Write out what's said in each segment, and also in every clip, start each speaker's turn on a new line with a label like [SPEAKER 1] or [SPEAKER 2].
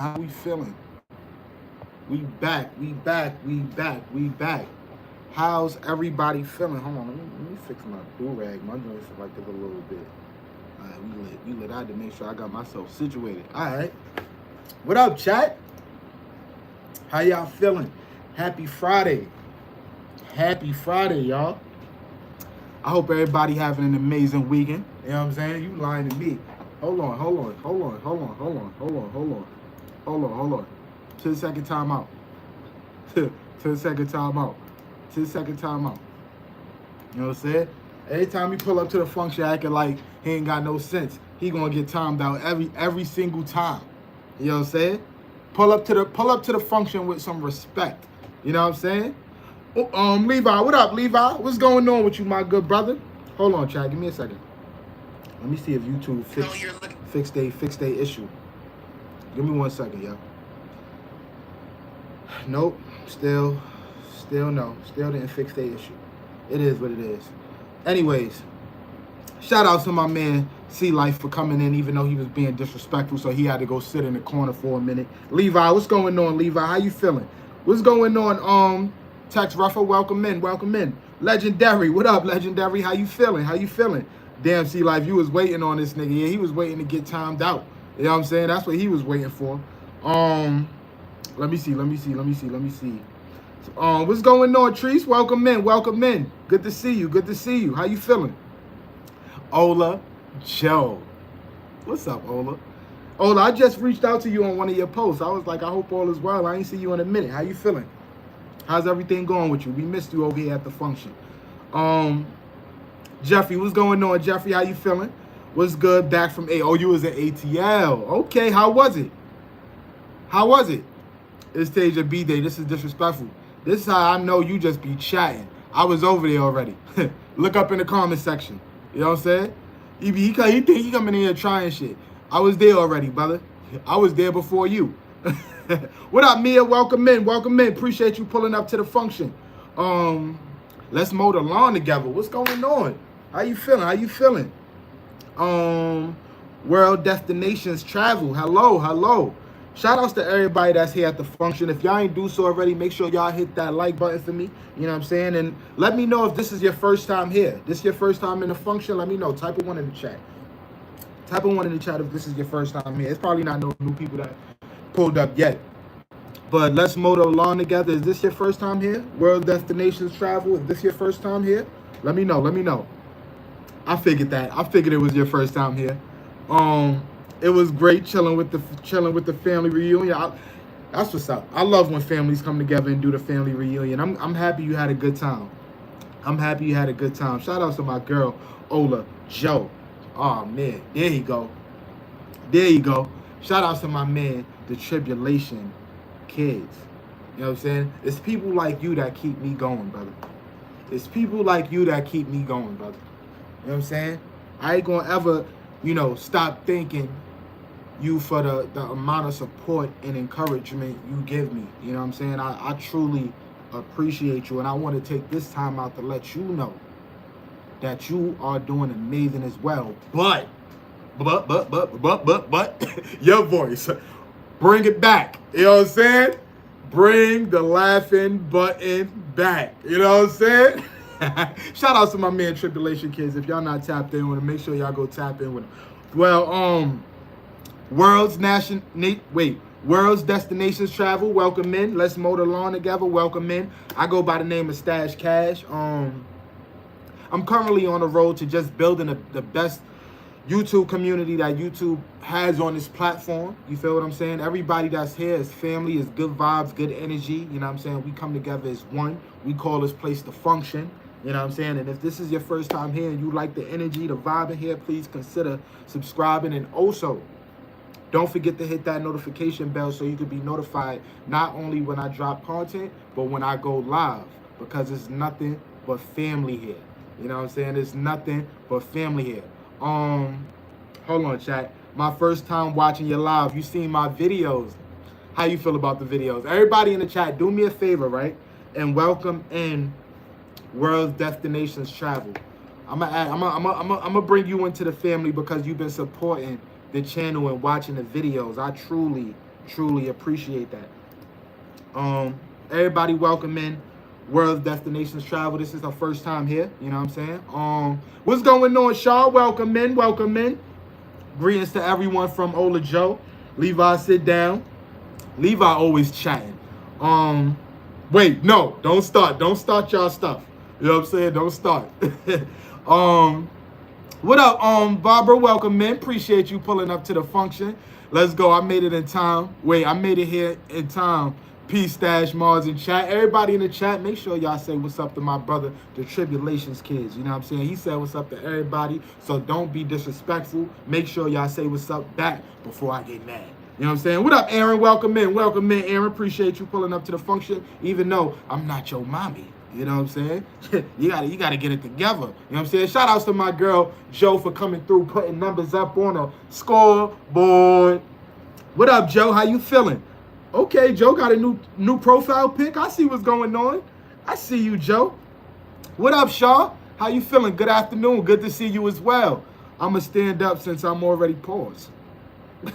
[SPEAKER 1] How we feeling? We back. We back. We back. We back. How's everybody feeling? Hold on. Let me fix my do rag. My joints are like a little bit. All right, we lit. We lit. I had to make sure I got myself situated. All right. What up, chat? How y'all feeling? Happy Friday. Happy Friday, y'all. I hope everybody having an amazing weekend. You know what I'm saying? You lying to me. Hold on. Hold on. Hold on. Hold on. Hold on. Hold on. Hold on. Hold on. Hold on. To the second time out. To the second time out. To the second time out. You know what I'm saying? Every time he pull up to the function acting like he ain't got no sense, he gonna get timed out every single time. You know what I'm saying? Pull up to the function with some respect. You know what I'm saying? Levi, what up, Levi? What's going on with you, my good brother? Hold on, chat. Give me a second. Let me see if YouTube fix they issue. Give me 1 second, yo. Nope. Still no. Still didn't fix their issue. It is what it is. Anyways, shout out to my man C Life for coming in, even though he was being disrespectful, so he had to go sit in the corner for a minute. Levi, what's going on, Levi? How you feeling? What's going on? Tex Ruffer, welcome in, welcome in. Legendary, what up, Legendary? How you feeling? How you feeling? Damn, C Life, you was waiting on this nigga. Yeah, he was waiting to get timed out. You know what I'm saying? That's what he was waiting for. Let me see. What's going on, Treese? Welcome in, welcome in. Good to see you. How you feeling? Ola Joe. What's up, Ola? Ola, I just reached out to you on one of your posts. I was like, I hope all is well. I ain't see you in a minute. How you feeling? How's everything going with you? We missed you over here at the function. Jeffrey, what's going on, Jeffrey? How you feeling? What's good? Back from A. Oh, you was at ATL. Okay, how was it? It's Tasia B-Day. This is disrespectful. This is how I know you just be chatting. I was over there already. Look up in the comment section. You know what I'm saying? He think he coming in here trying shit. I was there already, brother. I was there before you. What up, Mia? Welcome in. Appreciate you pulling up to the function. Let's mow the lawn together. What's going on? How you feeling? World Destinations Travel. Hello. Shout outs to everybody that's here at the function. If y'all ain't do so already, make sure y'all hit that like button for me. You know what I'm saying? And let me know if this is your first time here. This is your first time in the function. Let me know. Type a 1 in the chat. If this is your first time here. It's probably not no new people that pulled up yet. But let's mow the lawn together. Is this your first time here? World Destinations Travel. Is this your first time here? Let me know. I figured it was your first time here. It was great chilling with the family reunion. That's what's up. I love when families come together and do the family reunion. I'm happy you had a good time. Shout out to my girl Ola Joe. Oh man, there you go. Shout out to my man, the Tribulation Kids. You know what I'm saying? It's people like you that keep me going, brother. You know what I'm saying? I ain't gonna ever, stop thanking you for the amount of support and encouragement you give me. You know what I'm saying? I truly appreciate you, and I want to take this time out to let you know that you are doing amazing as well. But your voice, bring it back. You know what I'm saying? Bring the laughing button back. You know what I'm saying? Shout out to my man Tribulation Kids. If y'all not tapped in with him, make sure y'all go tap in with him. Well, World's Destinations Travel, welcome in. Let's mow the lawn together, welcome in. I go by the name of Stash Cash. I'm currently on the road to just building the best YouTube community that YouTube has on this platform. You feel what I'm saying? Everybody that's here is family, is good vibes, good energy. You know what I'm saying? We come together as one. We call this place the function. You know what I'm saying? And if this is your first time here and you like the energy, the vibe in here, please consider subscribing. And also, don't forget to hit that notification bell so you can be notified not only when I drop content, but when I go live. Because it's nothing but family here. You know what I'm saying? It's nothing but family here. Hold on, chat. My first time watching your live. You seen my videos. How you feel about the videos? Everybody in the chat, do me a favor, right? And welcome in World Destinations Travel. I'm gonna bring you into the family because you've been supporting the channel and watching the videos. I truly Truly appreciate that. Everybody welcome in World Destinations Travel. This is our first time here. You know what I'm saying? What's going on, Shaw? Welcome in. Welcome in. Greetings to everyone from Ola Joe. Levi, sit down. Levi always chatting. Wait, no, don't start. Don't start y'all stuff. You know what I'm saying? Don't start. What up, Barbara? Welcome in. Appreciate you pulling up to the function. Let's go. I made it in time. Wait, I made it here in time. Peace, Stash, Mars, and chat. Everybody in the chat, make sure y'all say what's up to my brother, the Tribulations Kids. You know what I'm saying? He said what's up to everybody, so don't be disrespectful. Make sure y'all say what's up back before I get mad. You know what I'm saying? What up, Aaron? Welcome in. Welcome in, Aaron. Appreciate you pulling up to the function, even though I'm not your mommy. You know what I'm saying? you gotta get it together. You know what I'm saying? Shout outs to my girl, Joe, for coming through, putting numbers up on a scoreboard. What up, Joe? How you feeling? Okay, Joe got a new profile pic. I see what's going on. I see you, Joe. What up, Shaw? How you feeling? Good afternoon. Good to see you as well. I'm going to stand up since I'm already paused.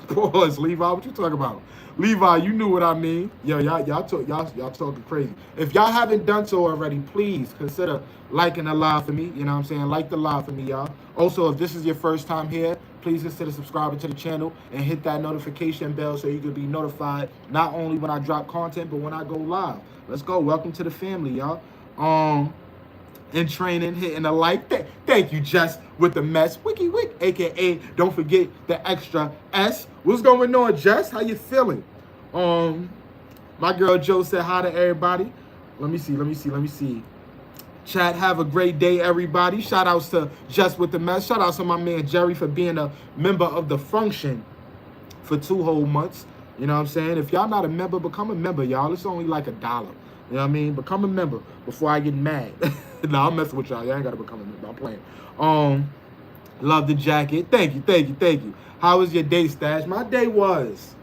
[SPEAKER 1] Pause, Levi. What you talking about? Levi, you knew what I mean. Yo, y'all talking crazy. If y'all haven't done so already, please consider liking the live for me. You know what I'm saying? Like the live for me, y'all. Also, if this is your first time here, please consider subscribing to the channel and hit that notification bell so you can be notified not only when I drop content, but when I go live. Let's go. Welcome to the family, y'all. In training, hitting the like. Thank you, Jess, with the mess. Wiki Wick, a.k.a. don't forget the extra S. What's going on, Jess? How you feeling? My girl Joe said hi to everybody. Let me see. Chat, have a great day, everybody. Shout outs to Jess with the mess. Shout outs to my man Jerry for being a member of the function for 2 whole months. You know what I'm saying? If y'all not a member, become a member, y'all. It's only like $1. You know what I mean? Become a member before I get mad. No, I'm messing with y'all. Y'all ain't got to become a member. I'm playing. Love the jacket. Thank you. How was your day, Stash? My day was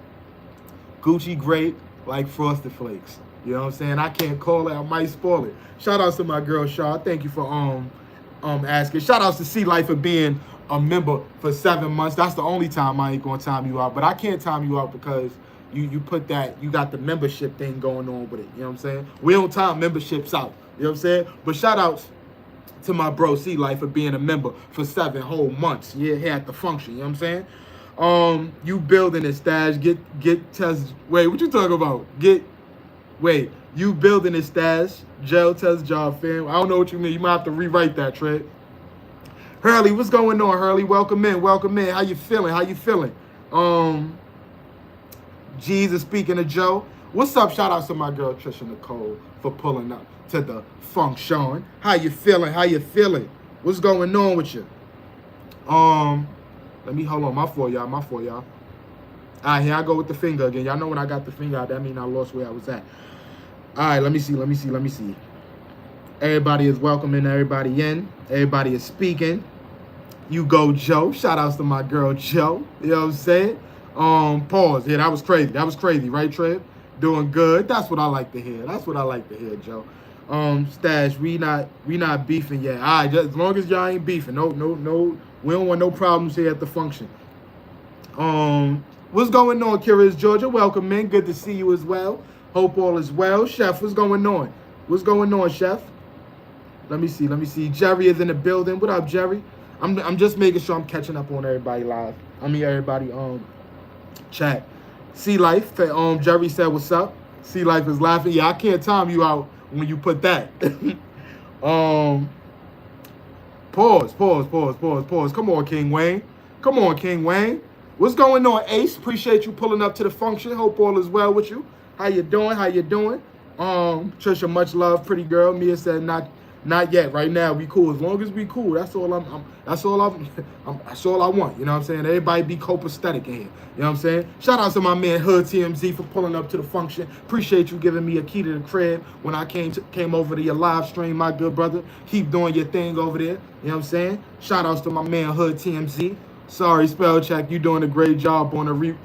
[SPEAKER 1] Gucci great, like Frosted Flakes. You know what I'm saying? I can't call it. I might spoil it. Shout outs to my girl, Shaw. Thank you for asking. Shout outs to Sea Life for being a member for 7 months. That's the only time I ain't going to time you out. But I can't time you out because you put that, you got the membership thing going on with it. You know what I'm saying? We don't time memberships out. You know what I'm saying? But shout outs to my bro Sea Life for being a member for 7 whole months. Yeah, here at the function. You know what I'm saying? You building it, Stash. Get test. Wait, what you talking about? You building it, Stash. Jail test job, fam. I don't know what you mean. You might have to rewrite that, Trey. Hurley, what's going on, Hurley? Welcome in. How you feeling? Jesus speaking to Joe. What's up? Shout out to my girl Trisha Nicole for pulling up to the function. How you feeling? What's going on with you? Let me hold on. My fault, y'all. All right, here I go with the finger again. Y'all know when I got the finger out, that means I lost where I was at. All right, let me see. Everybody is welcoming everybody in. Everybody is speaking. You go, Joe. Shout outs to my girl, Joe. You know what I'm saying? Pause. Yeah, that was crazy, right, Trev? Doing good. That's what I like to hear. Joe. Stash, we not beefing yet. All right, just as long as y'all ain't beefing. No. We don't want no problems here at the function. What's going on, Curious Georgia? Welcome in. Good to see you as well. Hope all is well. Chef, what's going on? Chef? Let me see. Jerry is in the building. What up, Jerry? I'm just making sure I'm catching up on everybody live. Everybody chat. Sea Life, Jerry said what's up. Sea Life is laughing. Yeah, I can't time you out when you put that. Pause. Come on, King Wayne. What's going on, Ace? Appreciate you pulling up to the function. Hope all is well with you. How you doing? Trisha, much love, pretty girl. Mia said not yet. Right now, we cool. As long as we cool, that's all that's all I want. You know what I'm saying? Everybody be copacetic in here. You know what I'm saying? Shout out to my man Hood TMZ for pulling up to the function. Appreciate you giving me a key to the crib when I came over to your live stream, my good brother. Keep doing your thing over there. You know what I'm saying? Shout outs to my man Hood TMZ. Sorry, spell check. You doing a great job on the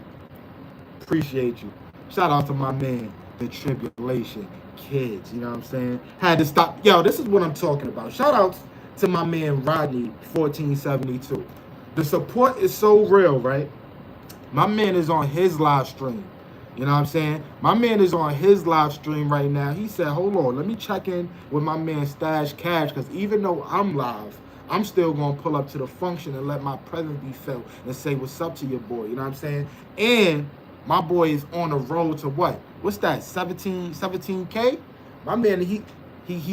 [SPEAKER 1] Appreciate you. Shout out to my man, the Tribulation Kids. You know what I'm saying? Had to stop. Yo, this is what I'm talking about. Shout out to my man Rodney 1472. The support is so real, right? My man is on his live stream. You know what I'm saying? My man is on his live stream right now. He said, hold on, let me check in with my man Stash Cash, because even though I'm live, I'm still going to pull up to the function and let my presence be felt and say what's up to your boy. You know what I'm saying? And my boy is on the road to what? What's that, 17K? My man, he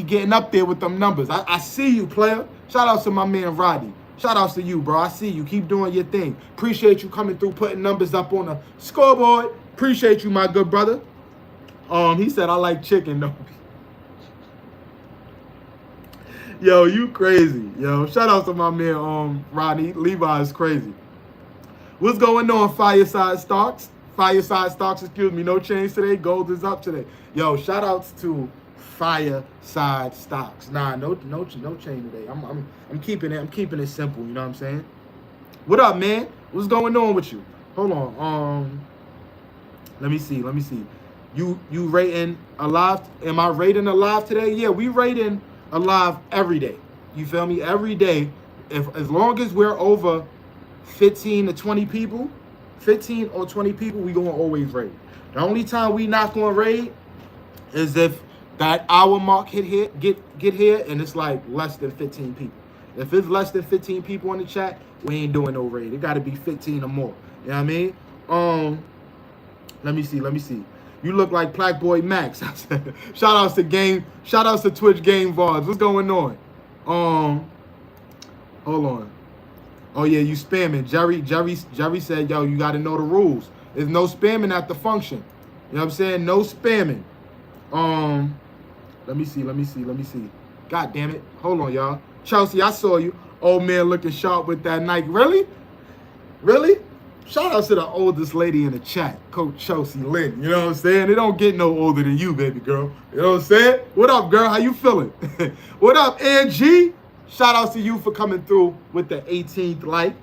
[SPEAKER 1] getting up there with them numbers. I see you, player. Shout out to my man Roddy. Shout outs to you, bro. I see you. Keep doing your thing. Appreciate you coming through, putting numbers up on the scoreboard. Appreciate you, my good brother. He said, I like chicken, though. Yo, you crazy. Yo, shout out to my man, Rodney. Levi is crazy. What's going on, Fireside Stocks? Fireside Stocks, excuse me. No change today. Gold is up today. Yo, shout outs to Fireside Stocks. Nah, no change today. I'm keeping it. I'm keeping it simple. You know what I'm saying? What up, man? What's going on with you? Hold on. Let me see. You rating alive? Am I rating alive today? Yeah, we rating alive every day. You feel me? Every day. As long as we're over 15 to 20 people, 15 or 20 people, we gonna always raid. The only time we not gonna raid is if that hour mark get here and it's like less than 15 people. If it's less than 15 people in the chat, we ain't doing no raid. It gotta be 15 or more. You know what I mean? Let me see. You look like Black Boy Max. Shout outs to Twitch Game VODs. What's going on? Hold on. Oh yeah, you spamming. Jerry said, yo, you gotta know the rules. There's no spamming at the function. You know what I'm saying? No spamming. Let me see. God damn it. Hold on, y'all. Chelsea, I saw you. Old man looking sharp with that Nike. Really? Shout out to the oldest lady in the chat, Coach Chelsea Lynn. You know what I'm saying? They don't get no older than you, baby girl. You know what I'm saying? What up, girl? How you feeling? What up, Angie? Shout out to you for coming through with the 18th like.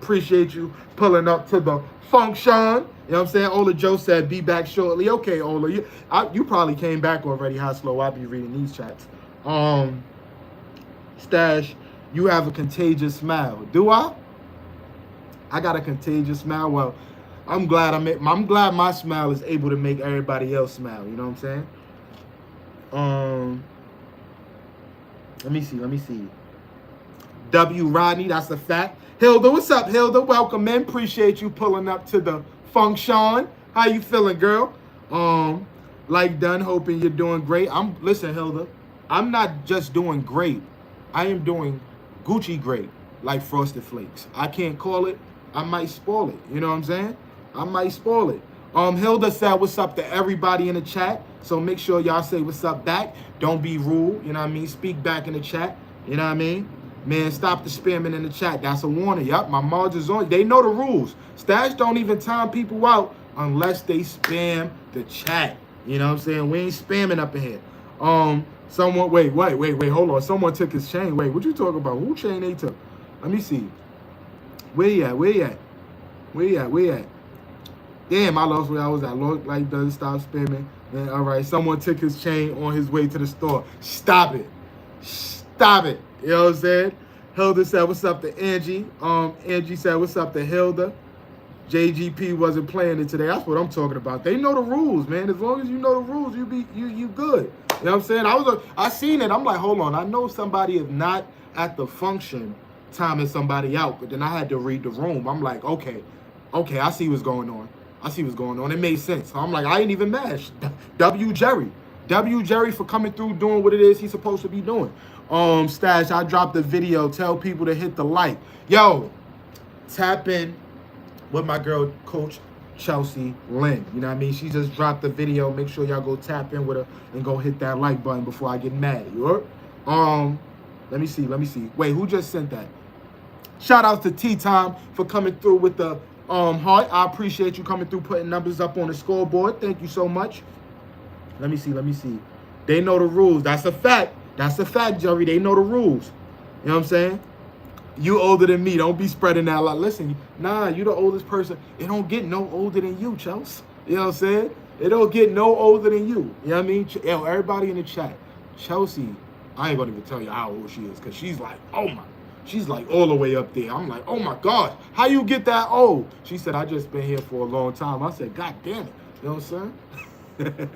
[SPEAKER 1] Appreciate you pulling up to the function. You know what I'm saying? Ola Joe said, be back shortly. Okay, Ola. You probably came back already. How slow I be reading these chats. Stash, you have a contagious smile. Do I? I got a contagious smile. Well, I'm glad my smile is able to make everybody else smile. You know what I'm saying? Let me see. W. Rodney, that's a fact. Hilda, what's up, Hilda? Welcome in. Appreciate you pulling up to the function. How you feeling, girl? Like done, hoping you're doing great. Listen, Hilda, I'm not just doing great. I am doing Gucci great, like Frosted Flakes. I can't call it. I might spoil it. You know what I'm saying? I might spoil it. Hilda said what's up to everybody in the chat. So make sure y'all say what's up back. Don't be rude. You know what I mean? Speak back in the chat. You know what I mean? Man, stop the spamming in the chat. That's a warning. Yup, my mods is on. They know the rules. Stash don't even time people out unless they spam the chat. You know what I'm saying? We ain't spamming up in here. Someone, wait, hold on. Someone took his chain. Wait, what you talking about? Who chain they took? Let me see. Where you at? Damn, I lost where I was at. Lord, like, doesn't stop spamming. Man, all right, someone took his chain on his way to the store. Stop it. You know what I'm saying? Hilda said, what's up to Angie? Angie said, what's up to Hilda? JGP wasn't playing it today. That's what I'm talking about. They know the rules, man. As long as you know the rules, you good. You know what I'm saying? I seen it. I'm like, hold on. I know somebody is not at the function timing somebody out, but then I had to read the room. I'm like, okay, I see what's going on. It made sense. So I'm like, I ain't even mad. W Jerry for coming through, doing what it is he's supposed to be doing. Stash, I dropped the video. Tell people to hit the like. Yo, tap in with my girl, Coach Chelsea Lynn. You know what I mean? She just dropped the video. Make sure y'all go tap in with her and go hit that like button before I get mad. You heard? Let me see. Wait, who just sent that? Shout out to T-Time for coming through with the heart. I appreciate you coming through, putting numbers up on the scoreboard. Thank you so much. Let me see. They know the rules. That's a fact, Jerry. They know the rules. You know what I'm saying? You older than me. Don't be spreading that lot. Listen, nah, you the oldest person. It don't get no older than you, Chelsea. You know what I'm saying? It don't get no older than you. You know what I mean? Yo, everybody in the chat. Chelsea, I ain't gonna even tell you how old she is, because she's like, she's like all the way up there. I'm like, oh my God, how you get that old? She said, I just been here for a long time. I said, God damn it. You know what I'm saying?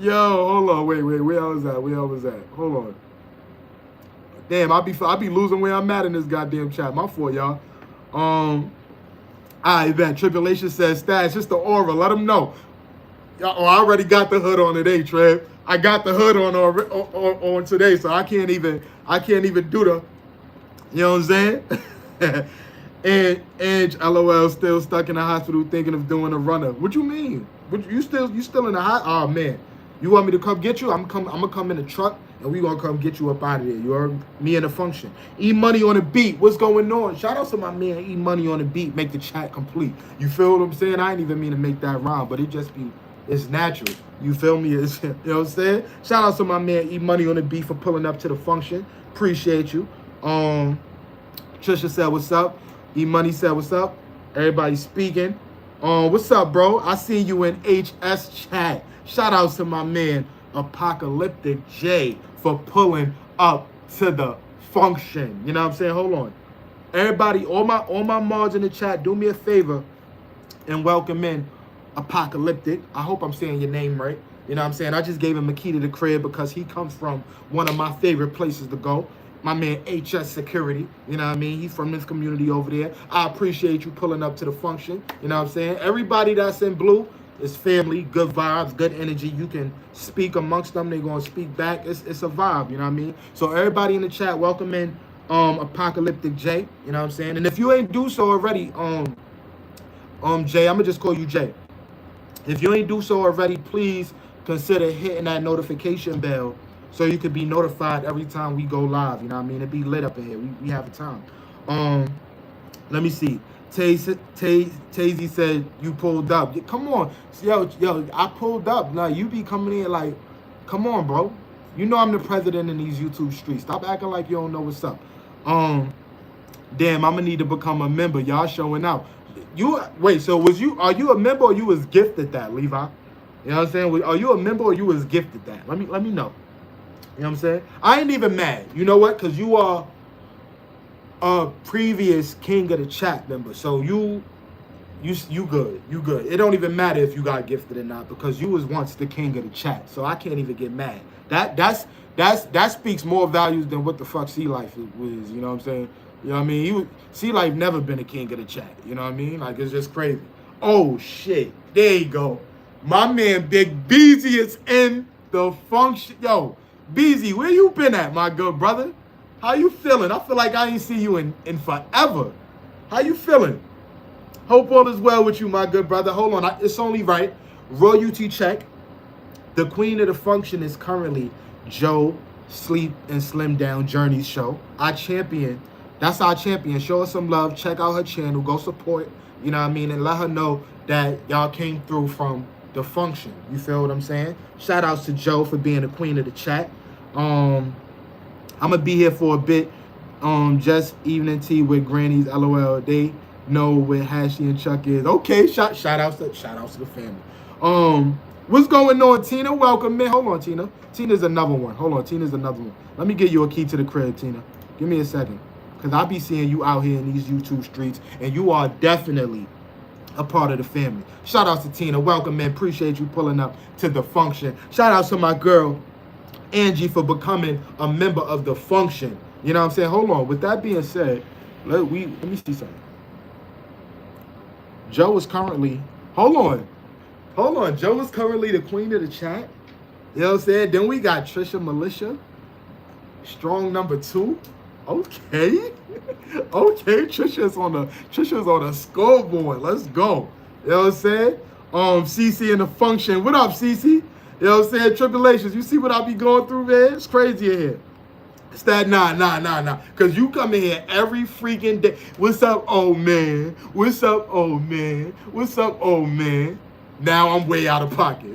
[SPEAKER 1] Yo, hold on, wait, where I was at? Hold on. Damn, I be losing where I'm at in this goddamn chat. My fault, y'all. All right, man. Tribulation says, Stash, just the aura. Let them know. Oh, I already got the hood on today, Trev. I got the hood on today, so I can't even do the, you know what I'm saying? and LOL still stuck in the hospital thinking of doing a runner. What you mean? You still in the hot? Oh man, you want me to come get you? I'm gonna come in the truck and we gonna come get you up out of there. You heard me in the function. E Money on the beat. What's going on? Shout out to my man E Money on the beat. Make the chat complete. You feel what I'm saying? I ain't even mean to make that rhyme, but it just be. It's natural. You feel me? It's, you know what I'm saying? Shout out to my man E Money on the beat for pulling up to the function. Appreciate you. Trisha said, what's up? E Money said, what's up? Everybody speaking. What's up, bro? I see you in HS chat. Shout out to my man Apocalyptic J for pulling up to the function. You know what I'm saying? Hold on. Everybody, all my mods in the chat, do me a favor and welcome in Apocalyptic. I hope I'm saying your name right. You know what I'm saying? I just gave him a key to the crib because he comes from one of my favorite places to go. My man HS Security. You know what I mean? He's from this community over there. I appreciate you pulling up to the function. You know what I'm saying? Everybody that's in blue is family, good vibes, good energy. You can speak amongst them. They're going to speak back. It's a vibe. You know what I mean? So everybody in the chat, welcome in Apocalyptic J. You know what I'm saying? And if you ain't do so already, Jay, I'm going to just call you Jay. If you ain't do so already, please consider hitting that notification bell so you can be notified every time we go live. You know what I mean? It be lit up in here. We have a time. Let me see. Tazy said you pulled up. Come on. Yo, I pulled up. Now you be coming in like, come on, bro. You know I'm the president in these YouTube streets. Stop acting like you don't know what's up. Damn, I'm gonna need to become a member. Y'all showing out. Wait, so are you a member or you was gifted that, Levi? You know what I'm saying? Are you a member or you was gifted that? Let me know. You know what I'm saying? I ain't even mad. You know what? Because you are a previous King of the Chat member. So you good. You good. It don't even matter if you got gifted or not because you was once the King of the Chat. So I can't even get mad. That speaks more values than what the fuck C Life was. You know what I'm saying? You know what I mean? C Life never been a King of the Chat. You know what I mean? Like, it's just crazy. Oh, shit. There you go. My man Big Beezy is in the function. Yo, Beezy, where you been at, my good brother? How you feeling? I feel like I ain't see you in forever. How you feeling? Hope all is well with you, my good brother. Hold on. It's only right. Royalty check. The queen of the function is currently Joe Sleep and Slim Down Journey's show. Our champion. That's our champion. Show her some love. Check out her channel. Go support. You know what I mean? And let her know that y'all came through from the function. You feel what I'm saying? Shout outs to Joe for being the queen of the chat. I'm going to be here for a bit. Just evening tea with Granny's LOL. They know where Hashy and Chuck is. Okay, shout outs to the family. What's going on, Tina? Welcome, man. Hold on, Tina. Tina's another one. Hold on, Tina's another one. Let me get you a key to the crib, Tina. Give me a second. Because I be seeing you out here in these YouTube streets, and you are definitely a part of the family. Shout out to Tina. Welcome, man. Appreciate you pulling up to the function. Shout out to my girl, Angie, for becoming a member of the function. You know what I'm saying? Hold on. With that being said, let me see something. Joe is currently... Hold on. Joe is currently the queen of the chat. You know what I'm saying? Then we got Trisha Militia. Strong number 2. Okay. Trisha's on the scoreboard. Let's go. You know what I'm saying? CC in the function. What up, CC? You know what I'm saying? Tribulations. You see what I be going through, man? It's crazy in here. It's that nah. Cause you come in here every freaking day. What's up, old man? What's up, old man? What's up, old man? Now I'm way out of pocket.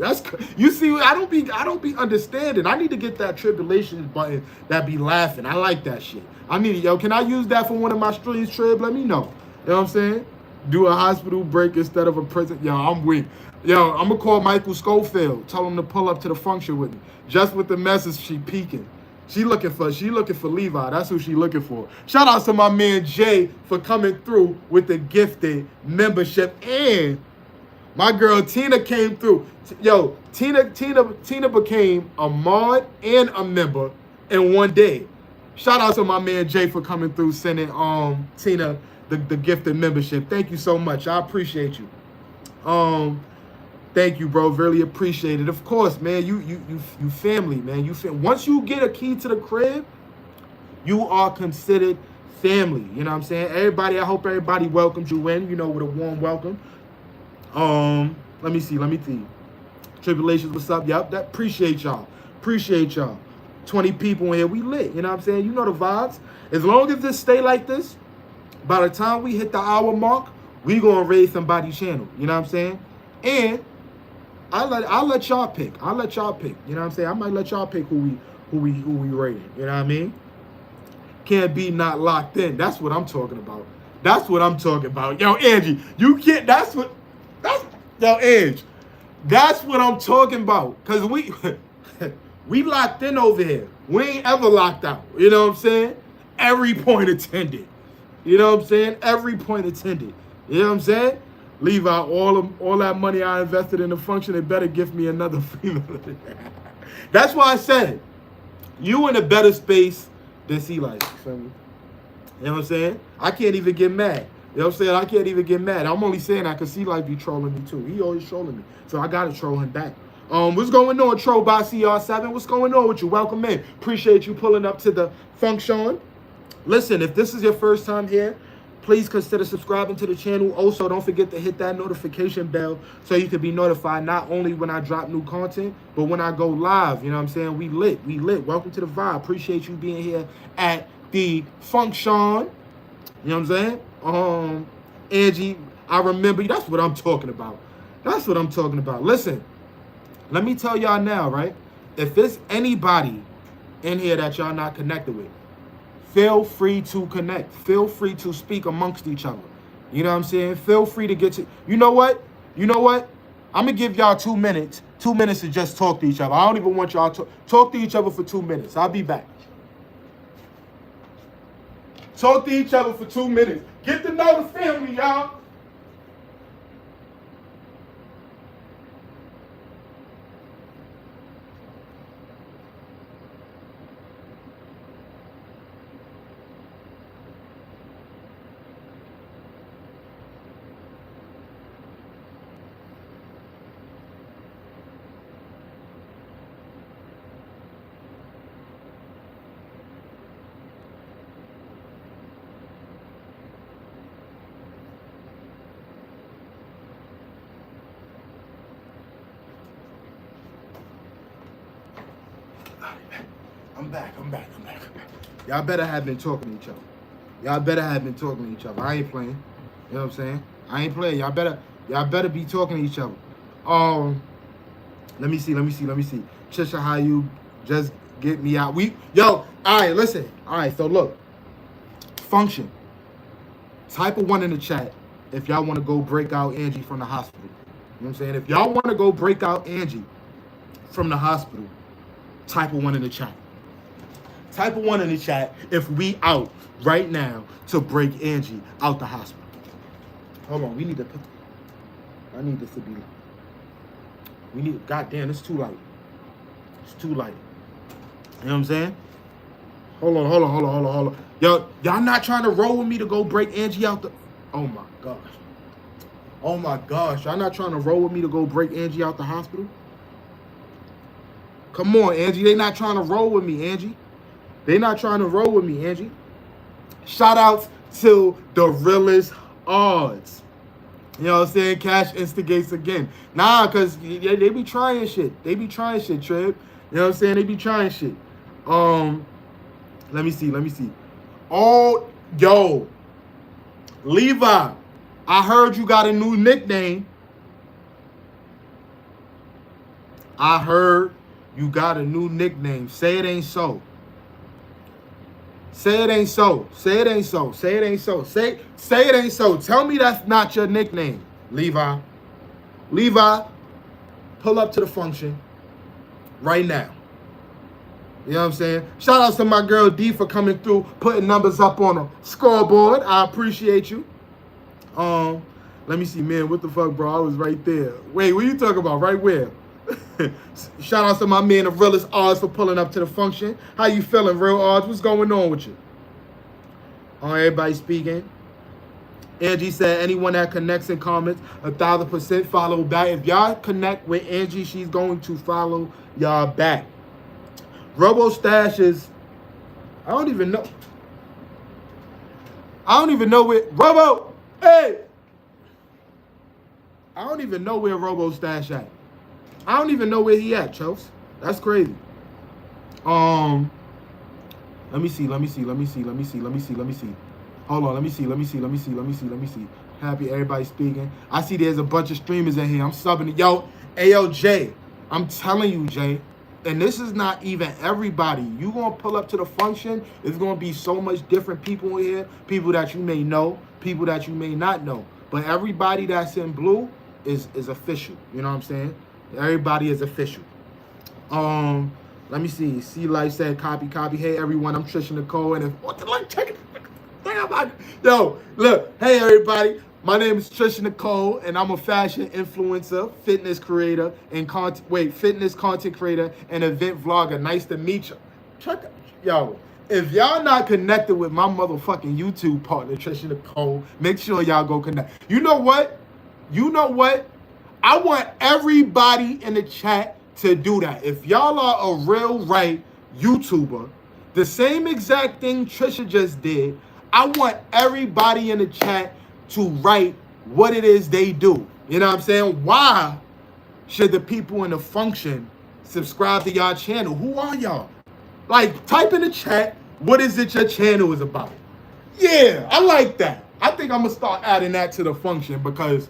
[SPEAKER 1] You see, I don't be understanding. I need to get that tribulations button that be laughing. I like that shit. I need it. Yo, can I use that for one of my streams, Trib? Let me know. You know what I'm saying? Do a hospital break instead of a prison. Yo, I'm weak. Yo, I'm gonna call Michael Schofield. Tell him to pull up to the function with me. Just with the message, she peeking. She looking for Levi. That's who she looking for. Shout out to my man Jay for coming through with the gifted membership and My girl Tina came through. Yo, Tina became a mod and a member in one day. Shout out to my man Jay for coming through, sending Tina the gifted membership. Thank you so much. I appreciate you. Thank you, bro. Really appreciate it. Of course, man. You family, man. Once you get a key to the crib, you are considered family. You know what I'm saying? Everybody, I hope everybody welcomed you in, you know, with a warm welcome. Let me see. Tribulations, what's up? Yep, that appreciate y'all. 20 people in here, we lit. You know what I'm saying? You know the vibes. As long as this stay like this, by the time we hit the hour mark, we gonna raise somebody's channel. You know what I'm saying? And I'll let y'all pick. You know what I'm saying? I might let y'all pick who we rating. You know what I mean? Can't be not locked in. That's what I'm talking about. Yo, Angie, you can't. Yo, Ange. That's what I'm talking about. Cause we locked in over here. We ain't ever locked out. You know what I'm saying? Every point attended. You know what I'm saying? Every point attended. You know what I'm saying? Leave out all that money I invested in the function. It better give me another free. That's why I said you in a better space than C-Life. You feel me? You know what I'm saying? I can't even get mad. You know what I'm saying? I can't even get mad. I'm only saying that because C-Life be trolling me too. He always trolling me. So I gotta troll him back. What's going on, Troll by CR7? What's going on with you? Welcome in. Appreciate you pulling up to the function. Listen, if this is your first time here, please consider subscribing to the channel. Also, don't forget to hit that notification bell so you can be notified not only when I drop new content, but when I go live. You know what I'm saying? We lit. Welcome to the vibe. Appreciate you being here at the function. You know what I'm saying? Angie, I remember you. That's what I'm talking about. Listen, let me tell y'all now, right? If there's anybody in here that y'all not connected with, feel free to connect. Feel free to speak amongst each other. You know what I'm saying? Feel free to get to... You know what? I'm going to give y'all 2 minutes. 2 minutes to just talk to each other. I don't even want y'all to talk to each other for 2 minutes. I'll be back. Talk to each other for 2 minutes. Get to know the family, y'all. I'm back. Y'all better have been talking to each other. I ain't playing. You know what I'm saying? I ain't playing. Y'all better be talking to each other. Let me see. Trisha, how you just get me out? All right, listen. All right, so look. Function. Type a 1 in the chat if y'all want to go break out Angie from the hospital. You know what I'm saying? If y'all want to go break out Angie from the hospital, type a 1 in the chat. Type a 1 in the chat if we out right now to break Angie out the hospital. Hold on, I need this to be. Goddamn, it's too light. You know what I'm saying? Hold on. Y'all not trying to roll with me to go break Angie out the... Oh my gosh. Y'all not trying to roll with me to go break Angie out the hospital? Come on, Angie. They not trying to roll with me, Angie. Shout outs to the realest odds. You know what I'm saying? Cash instigates again. Nah, because they be trying shit. Trib. You know what I'm saying? They be trying shit. Let me see. Oh, yo. Levi, I heard you got a new nickname. Say it ain't so. Say it ain't so. Tell me that's not your nickname, Levi. Pull up to the function right now. You know what I'm saying? Shout out to my girl D for coming through, putting numbers up on the scoreboard. I appreciate you. Let me see, man. What the fuck, bro? I was right there. Wait, what you talking about? Right where? Shout out to my man, the realest Odds, for pulling up to the function. How you feeling, real Odds? What's going on with you? Everybody speaking. Angie said, anyone that connects and comments, 1,000% follow back. If y'all connect with Angie, she's going to follow y'all back. Robo Stash is, I don't even know where, Robo, hey! I don't even know where Robo Stash at. I don't even know where he at, Chos. That's crazy. Let me see. Hold on, let me see. Happy everybody speaking. I see there's a bunch of streamers in here. I'm subbing it. Yo, Ayo, Jay. I'm telling you, Jay. And this is not even everybody. You gonna pull up to the function. There's gonna be so much different people in here. People that you may know, people that you may not know. But everybody that's in blue is official. You know what I'm saying? Everybody is official. Let me see. C Life said copy. Hey everyone, I'm Trisha Nicole, and if what the like check it. Yo, look, hey everybody. My name is Trisha Nicole, and I'm a fashion influencer, fitness creator, and fitness content creator and event vlogger. Nice to meet you. Yo, if y'all not connected with my motherfucking YouTube partner, Trisha Nicole, make sure y'all go connect. You know what? I want everybody in the chat to do that. If y'all are a real right YouTuber, the same exact thing Trisha just did, I want everybody in the chat to write what it is they do. You know what I'm saying? Why should the people in the function subscribe to y'all channel? Who are y'all? Like, type in the chat, what is it your channel is about? Yeah, I like that. I think I'm going to start adding that to the function because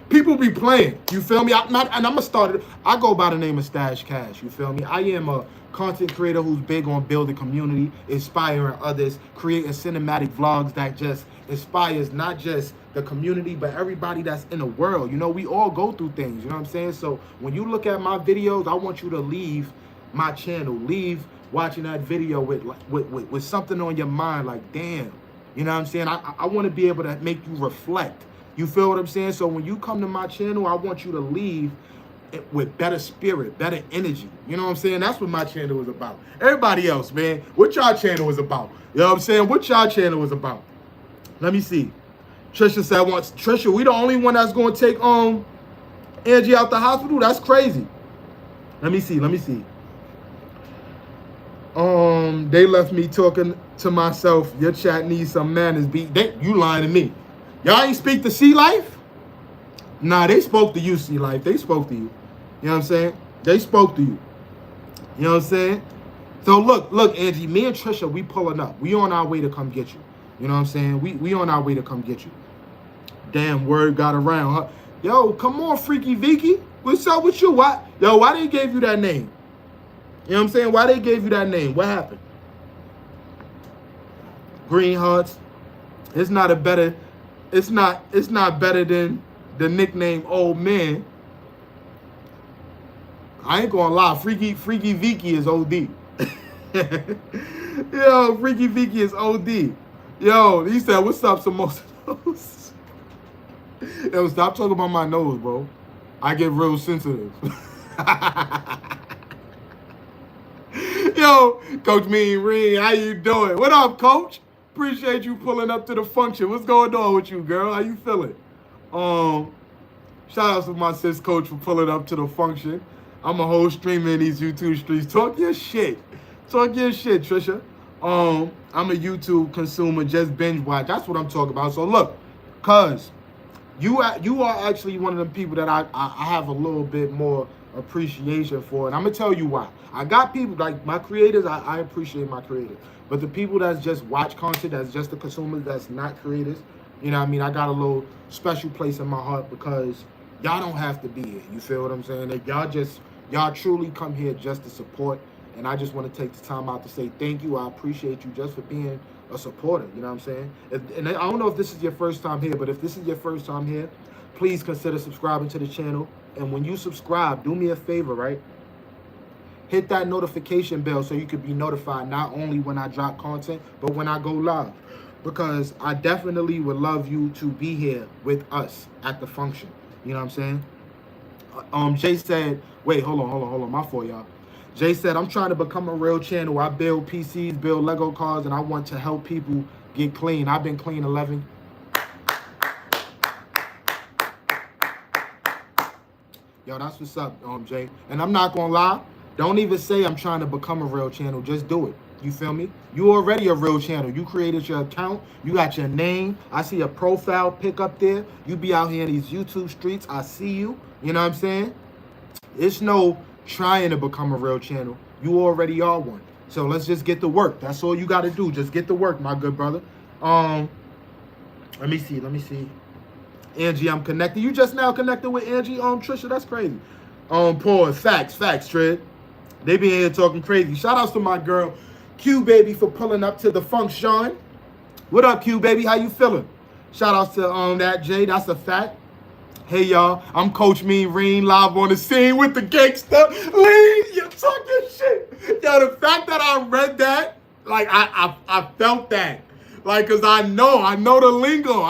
[SPEAKER 1] people be playing. You feel me? I'm going to start it. I go by the name of Stash Cash. You feel me? I am a content creator who's big on building community, inspiring others, creating cinematic vlogs that just inspires not just the community, but everybody that's in the world. You know, we all go through things, you know what I'm saying? So when you look at my videos, I want you to leave my channel, leave watching that video with something on your mind, like, damn, you know what I'm saying? I want to be able to make you reflect. You feel what I'm saying? So when you come to my channel, I want you to leave with better spirit, better energy. You know what I'm saying? That's what my channel is about. Everybody else, man, what y'all channel is about? You know what I'm saying? What y'all channel is about? Let me see. Trisha said once, Trisha, we the only one that's going to take Angie out the hospital? That's crazy. Let me see. They left me talking to myself. Your chat needs some manners. You lying to me. Y'all ain't speak to C Life? Nah, they spoke to you, C Life. They spoke to you. You know what I'm saying? They spoke to you. You know what I'm saying? So look, Angie, me and Trisha, we pulling up. We on our way to come get you. You know what I'm saying? We on our way to come get you. Damn, word got around, huh? Yo, come on, Freaky Vicky. What's up with you? Why they gave you that name? You know what I'm saying? Why they gave you that name? What happened? Green Hearts. It's not better than the nickname Old Man. I ain't gonna lie, Freaky Vicky is OD. Yo, Freaky Vicky is OD. Yo, he said, what's up, Samosa Nose? Yo, stop talking about my nose, bro. I get real sensitive. Yo, Coach Mean Ring, how you doing? What up, Coach? Appreciate you pulling up to the function. What's going on with you, girl? How you feeling? Shout out to my sis Coach for pulling up to the function. I'm a whole streamer in these YouTube streets. Talk your shit, Trisha. I'm a YouTube consumer, just binge watch. That's what I'm talking about. So look, cuz you are actually one of the people that I have a little bit more appreciation for. And I'm going to tell you why. I got people, like my creators, I appreciate my creators. But the people that's just watch content, that's just the consumers, that's not creators, you know what I mean? I got a little special place in my heart because y'all don't have to be here. You feel what I'm saying? Like y'all truly come here just to support. And I just want to take the time out to say thank you. I appreciate you just for being a supporter. You know what I'm saying? And I don't know if this is your first time here, but if this is your first time here, please consider subscribing to the channel. And when you subscribe, do me a favor, right? Hit that notification bell so you can be notified not only when I drop content, but when I go live. because I definitely would love you to be here with us at the function. You know what I'm saying? Jay said, wait, hold on. My fault, y'all. Jay said, I'm trying to become a real channel. I build PCs, build Lego cars, and I want to help people get clean. I've been clean 11. Yo, that's what's up, Jay. And I'm not gonna lie, don't even say I'm trying to become a real channel. Just do it. You feel me? You already a real channel. You created your account. You got your name. I see a profile pic up there. You be out here in these YouTube streets. I see you. You know what I'm saying? It's no trying to become a real channel. You already are one. So let's just get to work. That's all you got to do. Just get to work, my good brother. Let me see. Angie, I'm connected. You just now connected with Angie, Trisha. That's crazy. Pause. Facts, Trid. They be in here talking crazy. Shout outs to my girl, Q Baby, for pulling up to the function. What up, Q Baby? How you feeling? Shout outs to that Jay. That's a fact. Hey y'all, I'm Coach Mean Reen, live on the scene with the gangster. Lean, you talking shit. Yo, the fact that I read that, like I felt that. Like, cause I know the lingo.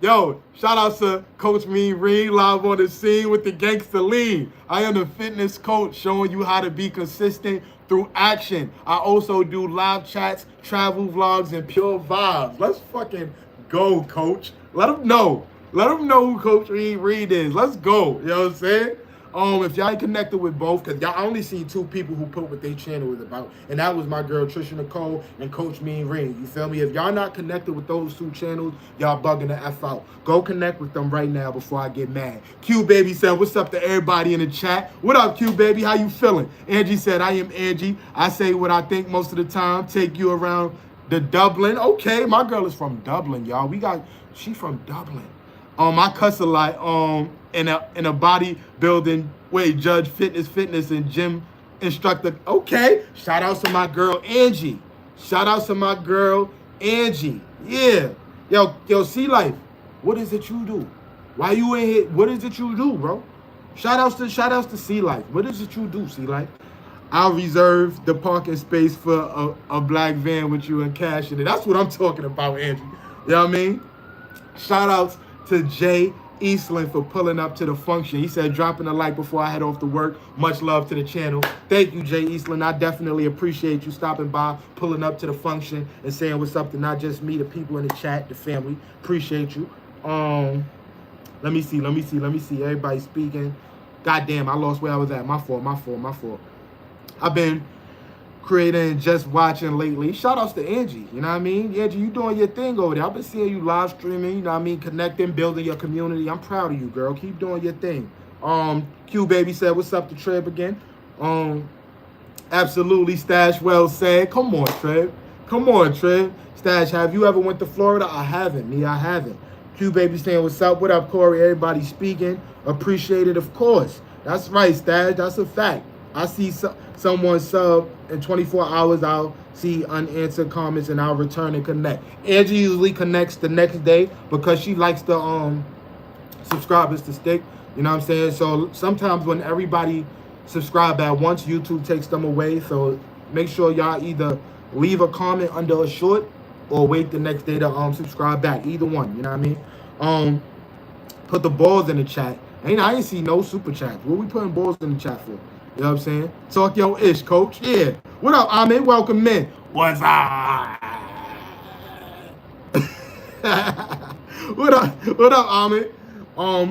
[SPEAKER 1] Yo, shout out to Coach Mean Reen, live on the scene with the gangster Lean. I am the fitness coach showing you how to be consistent through action. I also do live chats, travel vlogs, and pure vibes. Let's fucking go, coach. Let them know. Let them know who Coach Reed is. Let's go. You know what I'm saying? If y'all ain't connected with both, because y'all only see two people who put what their channel is about, and that was my girl Trisha Nicole and Coach Mean Reed. You feel me? If y'all not connected with those two channels, y'all bugging the F out. Go connect with them right now before I get mad. Q Baby said, what's up to everybody in the chat? What up, Q Baby? How you feeling? Angie said, I am Angie. I say what I think most of the time. Take you around the Dublin. Okay, my girl is from Dublin, y'all. She from Dublin. I cuss a lot. In a bodybuilding way, judge fitness and gym instructor. Okay. Shout out to my girl Angie. Yeah. Yo, C Life. What is it you do? Why you in here? What is it you do, bro? Shout outs to C Life. What is it you do, C Life? I'll reserve the parking space for a black van with you and cash in it. That's what I'm talking about, Angie. You know what I mean? Shout outs to Jay Eastland for pulling up to the function. He said, dropping a like before I head off to work. Much love to the channel. Thank you, Jay Eastland. I definitely appreciate you stopping by, pulling up to the function, and saying what's up to not just me, the people in the chat, the family. Appreciate you. Let me see. Everybody speaking. Goddamn, I lost where I was at. My fault. I've been creating and just watching lately. Shout outs to Angie, you know what I mean? Angie, you doing your thing over there. I've been seeing you live streaming, you know what I mean? Connecting, building your community. I'm proud of you, girl. Keep doing your thing. Q Baby said, what's up to Treb again? Absolutely, Stash well said. Come on, Treb. Stash, have you ever went to Florida? I haven't. I haven't. Q Baby saying, what's up? What up, Corey? Everybody speaking. Appreciate it, of course. That's right, Stash. That's a fact. I see someone sub in 24 hours, I'll see unanswered comments and I'll return and connect. Angie usually connects the next day because she likes the subscribers to stick. You know what I'm saying? So sometimes when everybody subscribe at once, YouTube takes them away. So make sure y'all either leave a comment under a short or wait the next day to subscribe back. Either one, you know what I mean? Put the balls in the chat. I ain't see no super chats. What we putting balls in the chat for? You know what I'm saying? Talk your ish, coach. Yeah. What up, Ahmed? Welcome in. What's up? What up, Ahmed?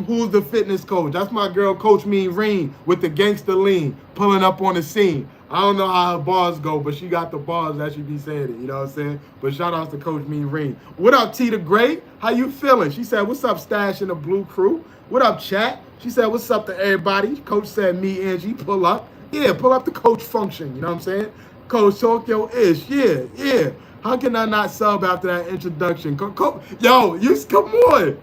[SPEAKER 1] Who's the fitness coach? That's my girl, Coach Mean Reen, with the gangster lean, pulling up on the scene. I don't know how her bars go, but she got the bars that she be saying it. You know what I'm saying? But shout out to Coach Mean Reen. What up, T the Great? How you feeling? She said, what's up, Stash in the Blue Crew? What up, chat? She said, what's up to everybody? Coach said, me, Angie, pull up. Yeah, pull up the coach function. You know what I'm saying? Coach, talk your ish. Yeah. How can I not sub after that introduction? Yo, you come on.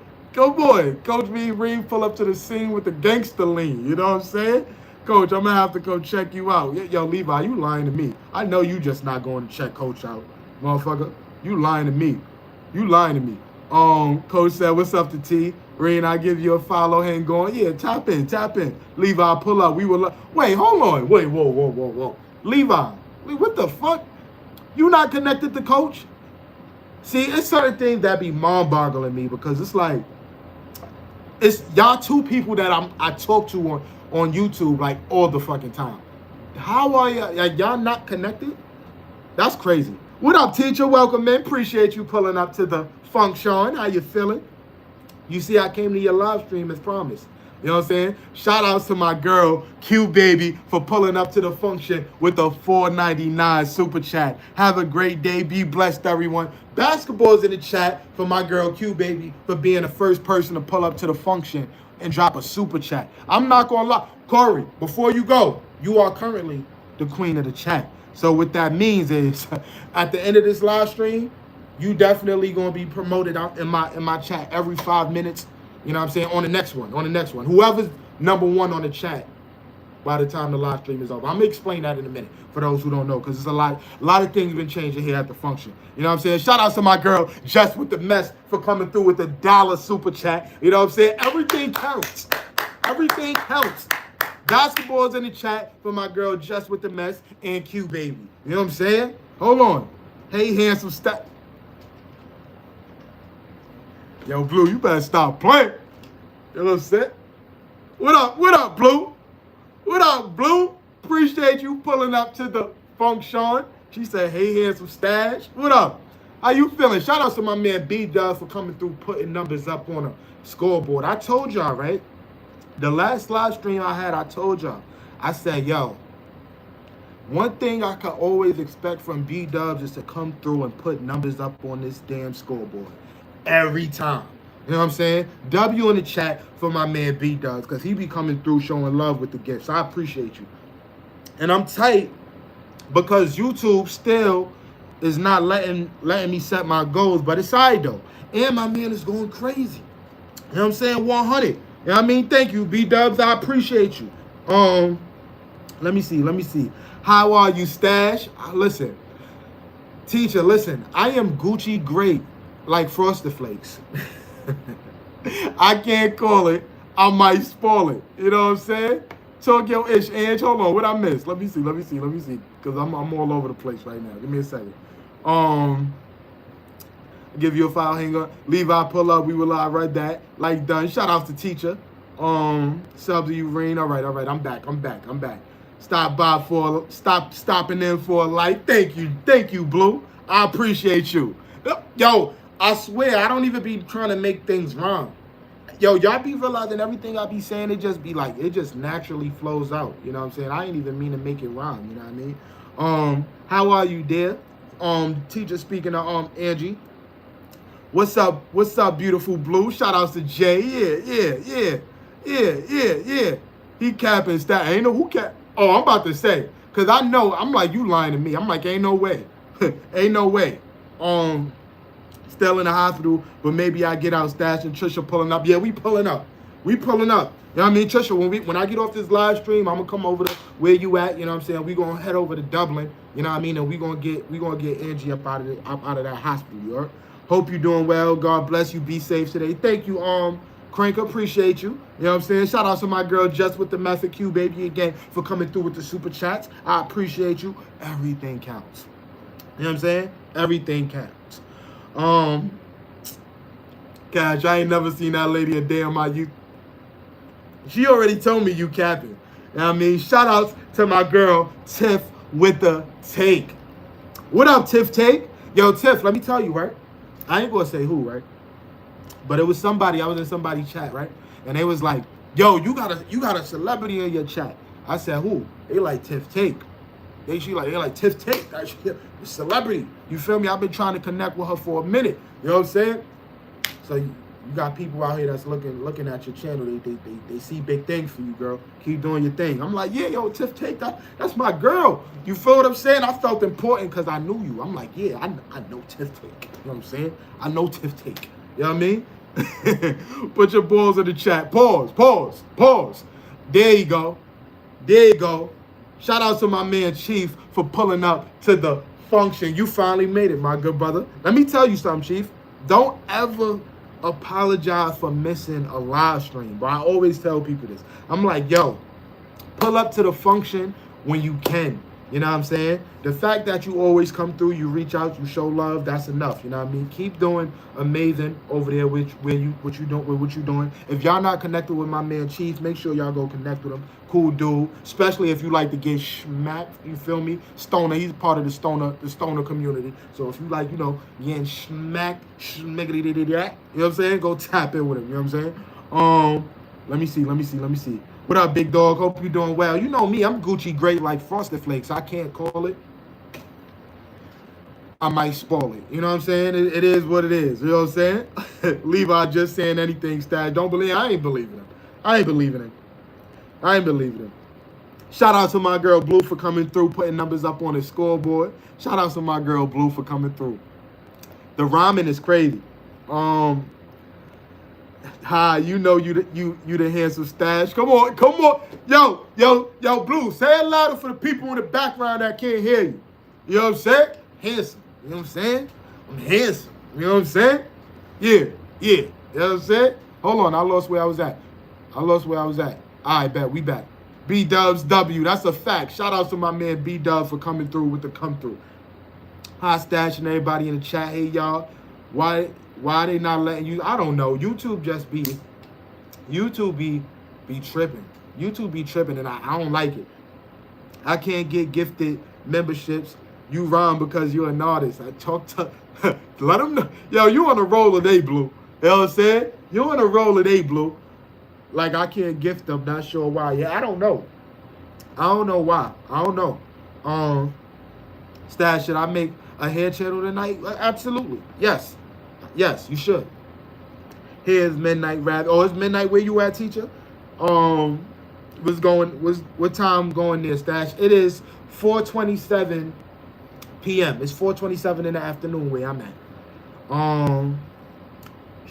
[SPEAKER 1] Coach Mean Reen, pull up to the scene with the gangster lean. You know what I'm saying? Coach, I'm going to have to go check you out. Yo, Levi, you lying to me. I know you just not going to check Coach out. Motherfucker, you lying to me. Coach said, what's up to T? Reen, I give you a follow, hang on. Yeah, tap in. Levi, pull up. Wait, hold on. Wait, whoa. Levi, what the fuck? You not connected to Coach? See, it's certain things that be mind-boggling me because it's like, it's y'all two people that I talk to on YouTube like all the fucking time. How are y'all? Y'all not connected? That's crazy. What up, teacher? Welcome in. Appreciate you pulling up to the function. How you feeling? You see, I came to your live stream as promised. You know what I'm saying? Shout outs to my girl, Q Baby, for pulling up to the function with a $4.99 super chat. Have a great day. Be blessed, everyone. Basketball's in the chat for my girl, Q Baby, for being the first person to pull up to the function and drop a super chat. I'm not going to lie. Corey, before you go, you are currently the queen of the chat. So what that means is, at the end of this live stream, you definitely going to be promoted out in my chat every 5 minutes. You know what I'm saying? On the next one. Whoever's number one on the chat by the time the live stream is over. I'm going to explain that in a minute for those who don't know, because there's a lot of things been changing here at the function. You know what I'm saying? Shout out to my girl, Just With The Mess, for coming through with the $1 super chat. You know what I'm saying? Everything counts. Everything counts. Basketball's in the chat for my girl, Just With The Mess, and Q Baby. You know what I'm saying? Hold on. Hey, handsome step. Yo, Blue, you better stop playing. You know what I'm saying? What up, Blue? What up, Blue? Appreciate you pulling up to the function. She said, hey, handsome stash. What up? How you feeling? Shout out to my man B-Dub for coming through, putting numbers up on a scoreboard. I told y'all, right? The last live stream I had, I told y'all. I said, yo, one thing I could always expect from B-Dubs is to come through and put numbers up on this damn scoreboard. Every time. You know what I'm saying? W in the chat for my man B-Dubs, because he be coming through showing love with the gifts. I appreciate you. And I'm tight because YouTube still is not letting me set my goals, but it's all right, though. And my man is going crazy. You know what I'm saying? 100. You know what I mean? Thank you, B-Dubs. I appreciate you. Let me see. How are you, Stash? Listen, teacher, listen. I am Gucci great, like Frosted Flakes. I can't call it. I might spoil it. You know what I'm saying? Tokyo-ish. Ange, hold on. What I missed? Let me see. Because I'm all over the place right now. Give me a second. Give you a file hanger. Levi, pull up. We will live right that. Like done. Shout out to teacher. Sub to you, Rain. All right. I'm back. Stopping in for a light. Thank you, Blue. I appreciate you. Yo, I swear, I don't even be trying to make things wrong. Yo, y'all be realizing everything I be saying, it just naturally flows out. You know what I'm saying? I ain't even mean to make it rhyme, you know what I mean? How are you, dear? Teacher speaking to Angie. What's up, beautiful Blue? Shout outs to Jay. Yeah. He capping stat. Ain't no who cap. Oh, I'm about to say. Cause I know, I'm like, you lying to me. I'm like, ain't no way. Ain't no way. Still in the hospital, but maybe I get out, Stash and Trisha pulling up. Yeah, we pulling up. You know what I mean? Trisha, when I get off this live stream, I'm gonna come over to where you at, you know what I'm saying? We gonna head over to Dublin, you know what I mean? And we gonna get Angie up out of that hospital, you heard? Hope you're doing well. God bless you. Be safe today. Thank you, Crank, appreciate you. You know what I'm saying? Shout out to my girl, Just With The Method Q, baby, again, for coming through with the super chats. I appreciate you. Everything counts. You know what I'm saying? Everything counts. Gosh, I ain't never seen that lady a day in my youth. She already told me you capping. You know what I mean? Shout outs to my girl, Tiff with the take. What up, Tiff Take? Yo, Tiff, let me tell you, right? I ain't gonna say who, right? But it was somebody, I was in somebody's chat, right? And they was like, yo, you got a celebrity in your chat. I said, who? They like Tiff Take. They like Tiff Take. That's a celebrity. You feel me? I've been trying to connect with her for a minute. You know what I'm saying? So you got people out here that's looking at your channel. They see big things for you, girl. Keep doing your thing. I'm like, yeah, yo, Tiff Take, that's my girl. You feel what I'm saying? I felt important because I knew you. I'm like, yeah, I know Tiff Take. You know what I'm saying? I know Tiff Take. You know what I mean? Put your balls in the chat. Pause. There you go. Shout out to my man Chief for pulling up to the function. You finally made it, my good brother. Let me tell you something, Chief. Don't ever apologize for missing a live stream, bro. I always tell people this. I'm like, yo, pull up to the function when you can. You know what I'm saying? The fact that you always come through, you reach out, you show love, that's enough. You know what I mean? Keep doing amazing over there with what you doing. If y'all not connected with my man Chief, make sure y'all go connect with him. Cool dude, especially if you like to get smacked. You feel me? Stoner, he's part of the stoner community. So if you like, getting smacked, schmiggity, you know what I'm saying? Go tap in with him. You know what I'm saying? Let me see. What up, big dog? Hope you're doing well. You know me, I'm Gucci great like Frosted Flakes. I can't call it. I might spoil it. You know what I'm saying? It is what it is. You know what I'm saying? Levi just saying anything, Stash. Don't believe. I ain't believing him. Shout out to my girl Blue for coming through, putting numbers up on the scoreboard. Shout out to my girl Blue for coming through. The ramen is crazy. Hi, you the handsome Stash. Come on. Yo, Blue, say it louder for the people in the background that can't hear you. You know what I'm saying? Handsome. You know what I'm saying? I'm handsome. You know what I'm saying? Yeah. You know what I'm saying? Hold on, I lost where I was at. All right, bet, we back. B-Dubs W, that's a fact. Shout out to my man B-Dub for coming through with the come through. Hi, Stash and everybody in the chat. Hey, y'all. Why they not letting you? I don't know. YouTube be tripping. YouTube be tripping, and I don't like it. I can't get gifted memberships. You rhyme because you're an artist. I talk to let them know. Yo, you on a roll today, Blue. You know what I'm saying? You on a roll today, Blue. Like I can't gift them. Not sure why. Yeah, I don't know why. I don't know. Stash, should I make a hair channel tonight? Absolutely. Yes, you should. Here's Midnight Rap. Oh, it's midnight where you at, teacher? What time going there, Stash? It is 4:27 p.m. It's 4:27 in the afternoon where I'm at.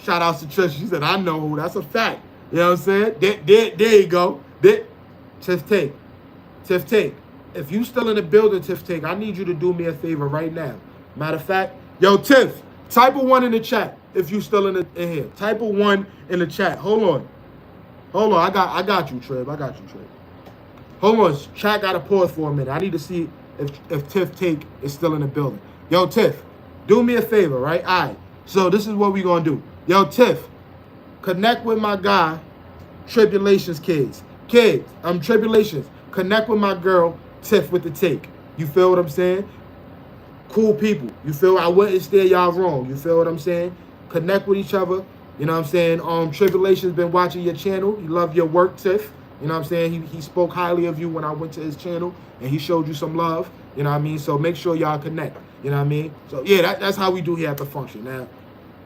[SPEAKER 1] Shout out to Trish. She said, I know who. That's a fact. You know what I'm saying? There you go. Tiff Take. If you still in the building, Tiff Take, I need you to do me a favor right now. Matter of fact, yo, Tiff, type a 1 in the chat if you still in here. Type a 1 in the chat. Hold on. I got you, Trib. Hold on. Chat got to pause for a minute. I need to see if Tiff Take is still in the building. Yo, Tiff, do me a favor, right? All right. So this is what we gonna do. Yo, Tiff, connect with my guy, Tribulations Kids. Tribulations. Connect with my girl, Tiff with the Take. You feel what I'm saying? Cool people. You feel? I wouldn't steer y'all wrong. You feel what I'm saying? Connect with each other. You know what I'm saying? Tribulations been watching your channel. He love your work, Tiff. You know what I'm saying? He spoke highly of you when I went to his channel, and he showed you some love. You know what I mean? So make sure y'all connect. You know what I mean? So yeah, that's how we do here at the function.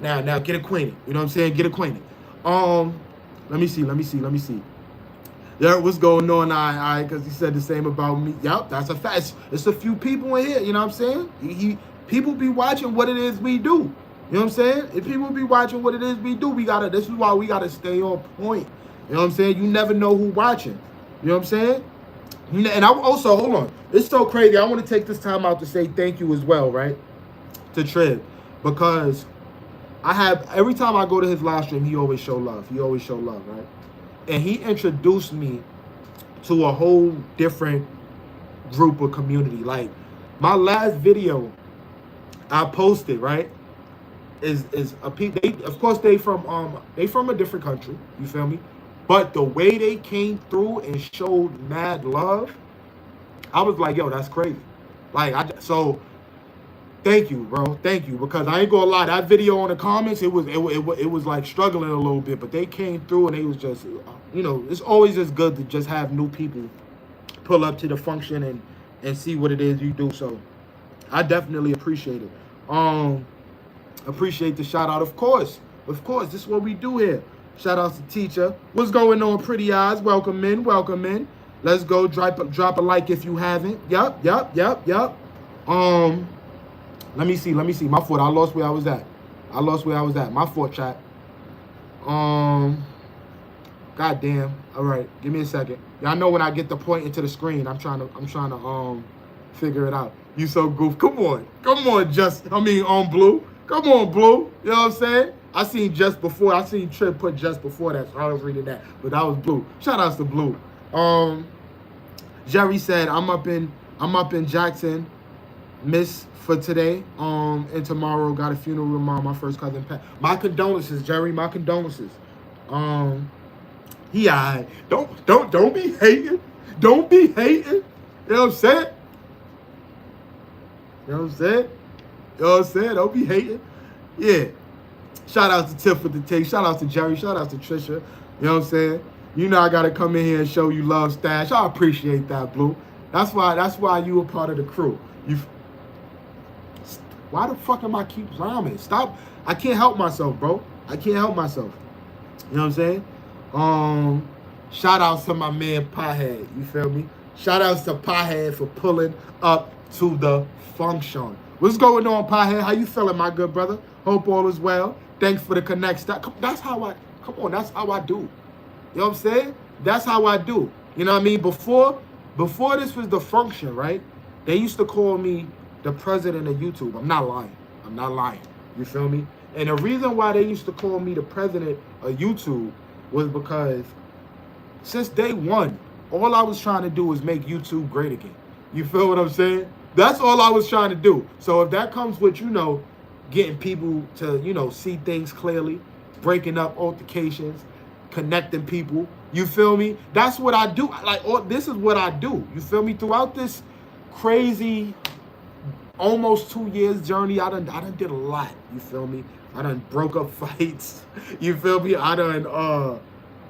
[SPEAKER 1] Now get acquainted. You know what I'm saying? Get acquainted. Let me see. Yeah, what's going on? I because he said the same about me. Yep, that's a fact. It's a few people in here. You know what I'm saying? People be watching what it is we do. You know what I'm saying? If people be watching what it is we do, this is why we gotta stay on point. You know what I'm saying? You never know who watching. You know what I'm saying? And I also, hold on. It's so crazy. I want to take this time out to say thank you as well, right? To Trib. Because every time I go to his live stream, he always show love. Right? And he introduced me to a whole different group of community. Like, my last video I posted, right, is a people. Of course, they from a different country. You feel me? But the way they came through and showed mad love, I was like, yo, that's crazy. So thank you, bro. Thank you. Because I ain't gonna lie, that video on the comments, it was like struggling a little bit, but they came through and they was just, it's always just good to just have new people pull up to the function and see what it is you do. So I definitely appreciate it. Appreciate the shout out. Of course, this is what we do here. Shout out to teacher. What's going on, pretty eyes? Welcome in. Let's go. Drop a like if you haven't. Yup. Let me see. My fault. I lost where I was at. My fault, chat. Goddamn. All right. Give me a second. Y'all know when I get the point into the screen, I'm trying to figure it out. You so goof. Come on, Blue. Come on, Blue. You know what I'm saying? I seen Trip put just before that, so I was reading that. But that was Blue. Shout outs to Blue. Jerry said, I'm up in I'm up in Jackson, miss for today. And tomorrow got a funeral tomorrow. My first cousin Pat. My condolences, Jerry. My condolences. He alright. Don't be hating. Don't be hating. You know what I'm saying? You know what I'm saying? You know what I'm saying? Don't be hating. Yeah. Shout out to Tiff with the tape. Shout out to Jerry. Shout out to Trisha. You know what I'm saying? You know I gotta come in here and show you love, Stash. I appreciate that, Blue. That's why you a part of the crew. Why the fuck am I keep rhyming? Stop. I can't help myself, bro. I can't help myself. You know what I'm saying? Shout outs to my man Pothead. You feel me? Shout outs to Pothead for pulling up to the function. What's going on, Pothead? How you feeling, my good brother? Hope all is well. Thanks for the connect. That's how I do. You know what I'm saying? That's how I do. You know what I mean? Before this was the function, right? They used to call me the president of YouTube. I'm not lying. You feel me? And the reason why they used to call me the president of YouTube was because since day one, all I was trying to do was make YouTube great again. You feel what I'm saying? That's all I was trying to do. So if that comes with, getting people to, see things clearly, breaking up altercations, connecting people, you feel me? That's what I do. This is what I do. You feel me? Throughout this crazy almost 2 years journey, I done did a lot. You feel me? I done broke up fights. You feel me? I done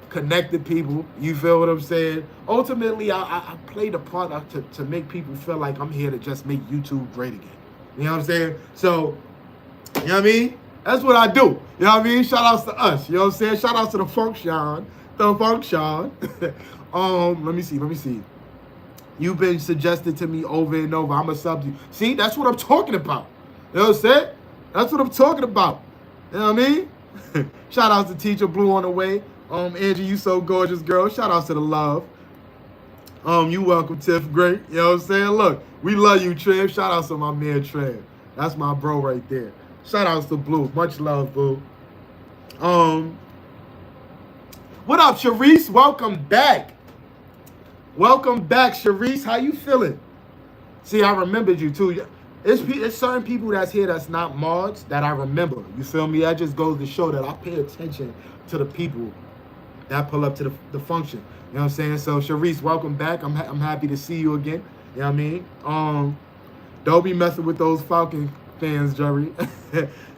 [SPEAKER 1] connected people. You feel what I'm saying? Ultimately, I played a part to make people feel like I'm here to just make YouTube great again. You know what I'm saying? So, you know what I mean? That's what I do. You know what I mean? Shout outs to us. You know what I'm saying? Shout outs to the function. The function. Let me see. You've been suggested to me over and over. I'm a sub you. See, that's what I'm talking about. You know what I'm saying? That's what I'm talking about. You know what I mean? Shout out to Teacher Blue on the way. Angie, you so gorgeous, girl. Shout out to the love. You welcome, Tiff. Great. You know what I'm saying? Look, we love you, Trev. Shout out to my man, Trev. That's my bro right there. Shout outs to Blue. Much love, Blue. What up, Sharice? Welcome back. Welcome back, Sharice. How you feeling? See, I remembered you too. It's certain people that's here that's not mods that I remember. You feel me? That just goes to show that I pay attention to the people that pull up to the function. You know what I'm saying? So, Sharice, welcome back. I'm happy to see you again. You know what I mean? Don't be messing with those Falcon fans, Jerry.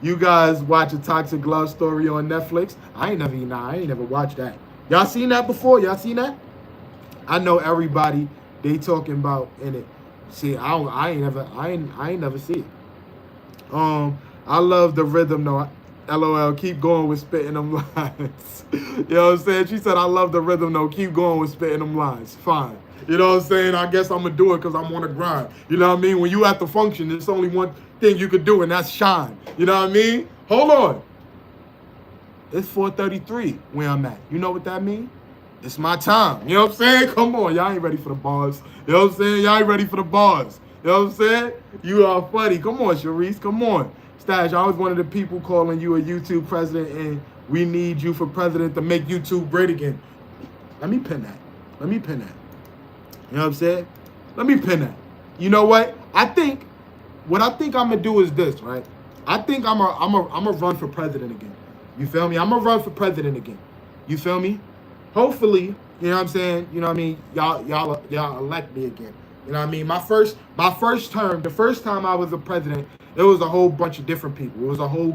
[SPEAKER 1] You guys watch a Toxic Love Story on Netflix? I ain't never watched that. Y'all seen that before? Y'all seen that? I know everybody they talking about in it. See, I ain't never see it. I love the rhythm though. LOL, keep going with spitting them lines. You know what I'm saying? She said, I love the rhythm though. Keep going with spitting them lines. Fine. You know what I'm saying? I guess I'm gonna do it because I'm on the grind. You know what I mean? When you at the function, there's only one thing you could do, and that's shine. You know what I mean? Hold on. It's 4:33 where I'm at. You know what that means? It's my time. You know what I'm saying? Come on. Y'all ain't ready for the bars. You know what I'm saying? Y'all ain't ready for the bars. You know what I'm saying? You are funny. Come on, Sharice. Come on. Stash, I was one of the people calling you a YouTube president, and we need you for president to make YouTube great again. Let me pin that. You know what I'm saying? Let me pin that. You know what? What I think I'm going to do is this, right? I think I'm a run for president again. You feel me? I'm going to run for president again. You feel me? Hopefully, you know what I'm saying? You know what I mean? Y'all elect me again. You know what I mean? My first term, the first time I was a president, it was a whole bunch of different people. It was a whole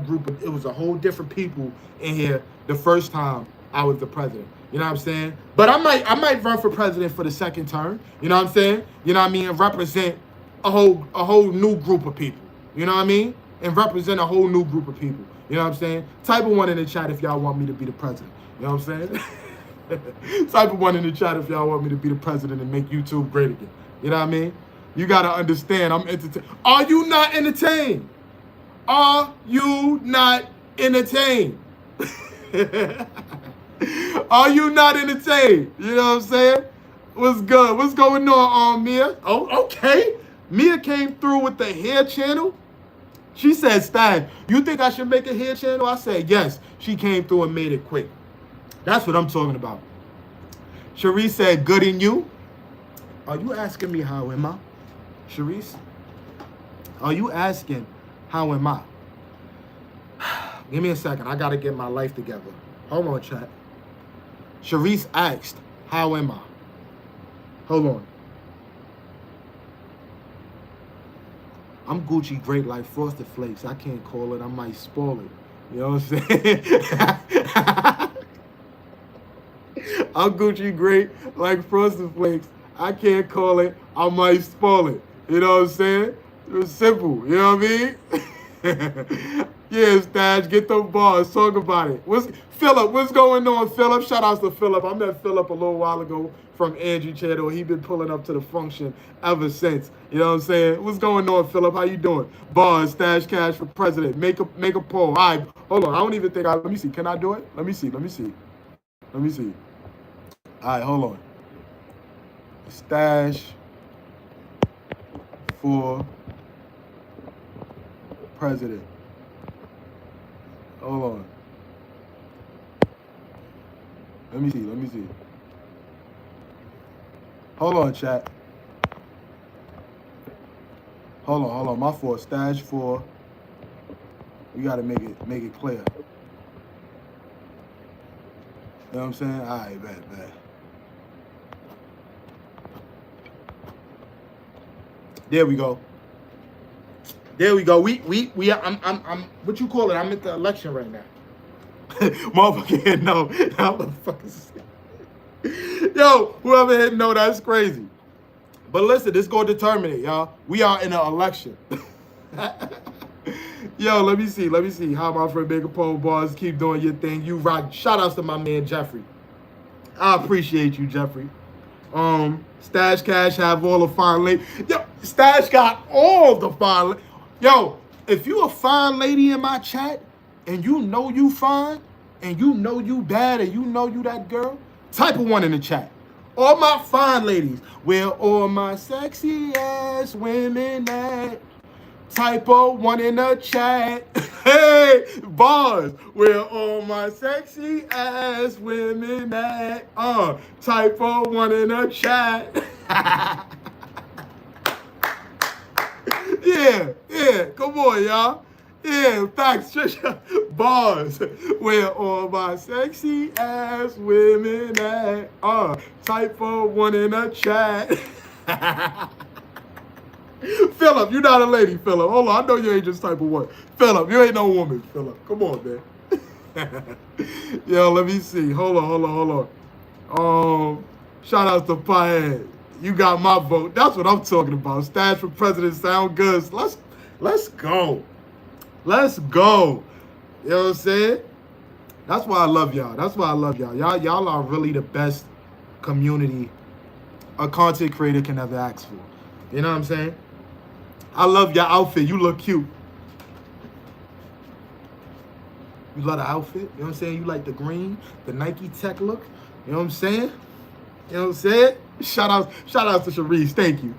[SPEAKER 1] different people in here the first time I was the president. You know what I'm saying? But I might run for president for the second term. You know what I'm saying? You know what I mean? And represent a whole new group of people. You know what I mean? And represent a whole new group of people. You know what I'm saying? Type of one in the chat if y'all want me to be the president. You know what I'm saying? Type of one in the chat if y'all want me to be the president and make YouTube great again. You know what I mean? You got to understand, I'm entertained. Are you not entertained? Are you not entertained? Are you not entertained? You know what I'm saying? What's good? What's going on, Mia? Oh, okay. Mia came through with the hair channel. She said, Stan, you think I should make a hair channel? I said, yes. She came through and made it quick. That's what I'm talking about. Cherie said, good in you. Are you asking me how am I? Sharice, are you asking, how am I? Give me a second. I got to get my life together. Hold on, chat. Sharice asked, how am I? Hold on. I'm Gucci great like Frosted Flakes. I can't call it. I might spoil it. You know what I'm saying? I'm Gucci great like Frosted Flakes. I can't call it. I might spoil it. You know what I'm saying? It's simple. You know what I mean? Yeah, Stash, get those bars. Talk about it. Philip, what's going on, Philip? Shout outs to Philip. I met Philip a little while ago from Angie Channel. He been pulling up to the function ever since. You know what I'm saying? What's going on, Philip? How you doing? Bars, Stash Cash for president. Make a poll. All right, hold on. I don't even think let me see. Can I do it? Let me see. All right, hold on. Stash for president. Hold on. Let me see. Hold on, chat. Hold on. My fault. Stash for. We gotta make it clear. You know what I'm saying? All right, bet. There we go. I'm what you call it? I'm at the election right now. Motherfucker, no. Motherfuckers. Yo, whoever didn't know, that's crazy. But listen, this gonna determine it, y'all. We are in an election. Yo, let me see how my friend Bigger Pole Bars keep doing your thing. You rock. Shout outs to my man Jeffrey. I appreciate you, Jeffrey. Stash Cash have all the fine lady. Yo, Stash got all the fine. Yo, if you a fine lady in my chat and you know you fine and you know you bad and you know you that girl, type a 1 in the chat. All my fine ladies, where all my sexy ass women at? Type a 1 in the chat. Hey, bars, where all my sexy ass women at? Type a 1 in the chat. Yeah, come on, y'all. Yeah, facts, Trisha. Bars, where all my sexy ass women at? Type a 1 in the chat. Philip, you're not a lady, Philip. Hold on, I know you ain't just type of 1. Philip, you ain't no woman, Philip. Come on, man. Yo, let me see. Hold on. Shout out to Paez. You got my vote. That's what I'm talking about. Stash for president sound good. Let's go. Let's go. You know what I'm saying? That's why I love y'all. Y'all are really the best community a content creator can ever ask for. You know what I'm saying? I love your outfit. You look cute. You love the outfit? You know what I'm saying? You like the green, the Nike Tech look? You know what I'm saying? You know what I'm saying? Shout out to Sharice. Thank you.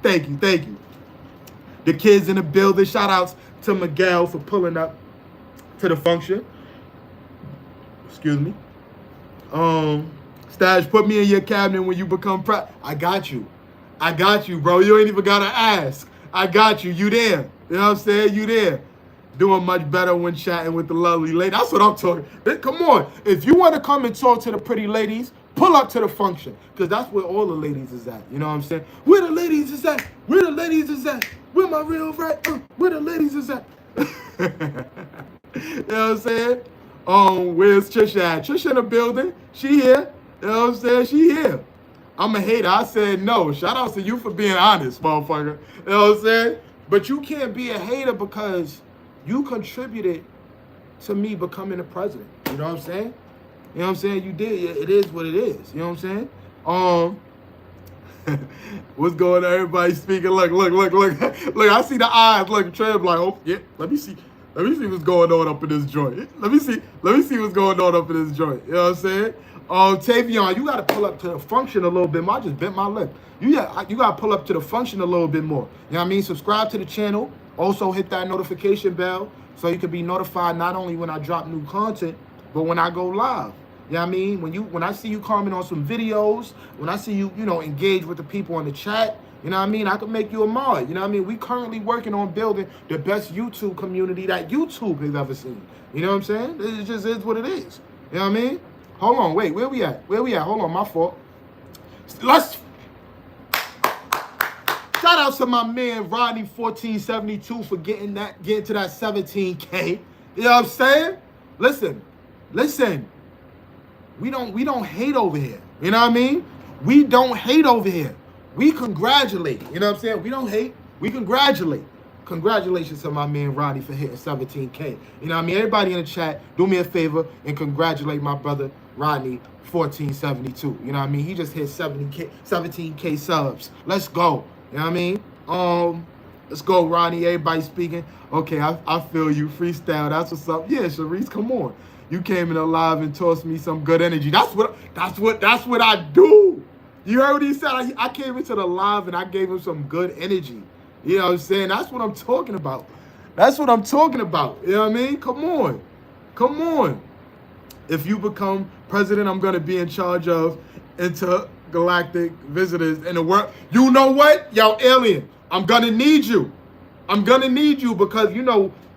[SPEAKER 1] The kids in the building. Shout outs to Miguel for pulling up to the function. Excuse me. Stash, put me in your cabinet when you become I got you, bro. You ain't even gotta ask. I got you. You there. You know what I'm saying? You there. Doing much better when chatting with the lovely lady. That's what I'm talking. Come on. If you want to come and talk to the pretty ladies, pull up to the function. Because that's where all the ladies is at. You know what I'm saying? Where the ladies is at? Where my real right? Where the ladies is at? You know what I'm saying? Where's Trisha at? Trisha in the building. She here. You know what I'm saying? She here. I'm a hater. I said no. Shout out to you for being honest, motherfucker. You know what I'm saying? But you can't be a hater because you contributed to me becoming the president. You know what I'm saying? You know what I'm saying? You did. It is what it is. You know what I'm saying? What's going on? Everybody speaking. Look. I see the eyes. Look, Trev like, oh, yeah, let me see what's going on up in this joint. Let me see what's going on up in this joint. You know what I'm saying? Tavion, you got to pull up to the function a little bit more. I just bent my lip. You got to pull up to the function a little bit more. You know what I mean? Subscribe to the channel. Also hit that notification bell so you can be notified not only when I drop new content, but when I go live. You know what I mean? When I see you comment on some videos, when I see you, engage with the people on the chat, you know what I mean? I can make you a mod. You know what I mean? We currently working on building the best YouTube community that YouTube has ever seen. You know what I'm saying? It just is what it is. You know what I mean? Hold on, wait, where we at? Hold on, my fault. Let's shout out to my man Rodney 1472 for getting to that 17K. You know what I'm saying? Listen. We don't hate over here. You know what I mean? We don't hate over here. We congratulate. You know what I'm saying? We don't hate. We congratulate. Congratulations to my man Rodney for hitting 17K. You know what I mean? Everybody in the chat, do me a favor and congratulate my brother Rodney 1472. You know what I mean? He just hit 17K subs. Let's go. You know what I mean? Let's go, Rodney. Everybody speaking. Okay, I feel you. Freestyle. That's what's up. Yeah, Sharice, come on. You came in alive and tossed me some good energy. That's what I do. You heard what he said? I came into the live and I gave him some good energy. You know what I'm saying? That's what I'm talking about. That's what I'm talking about. You know what I mean? Come on. Come on. If you become president, I'm going to be in charge of intergalactic visitors in the world. You know what? Yo, alien, I'm going to need you. I'm going to need you because,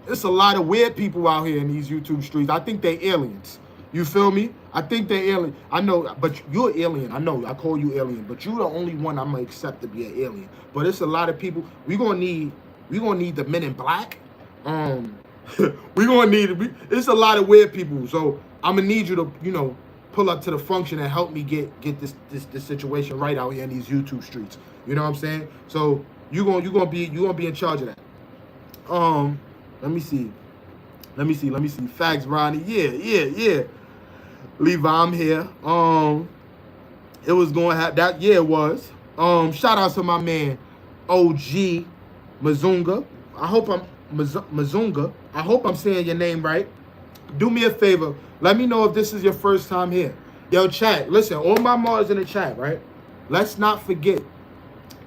[SPEAKER 1] there's a lot of weird people out here in these YouTube streets. I think they aliens. You feel me? I think they alien. I know, but you're alien. I know. I call you alien, but you're the only one I'm gonna accept to be an alien. But it's a lot of people. We gonna need the Men in Black. We gonna need. It's a lot of weird people. So I'm gonna need you to, pull up to the function and help me get this situation right out here in these YouTube streets. You know what I'm saying? So you gonna be in charge of that. Let me see. Facts, Ronnie. Yeah. Levi, I'm here. It was going to have that. Yeah, it was. Shout out to my man, OG Mazunga. I hope I'm saying your name right. Do me a favor. Let me know if this is your first time here. Yo, chat. Listen, all my mods in the chat, right? Let's not forget.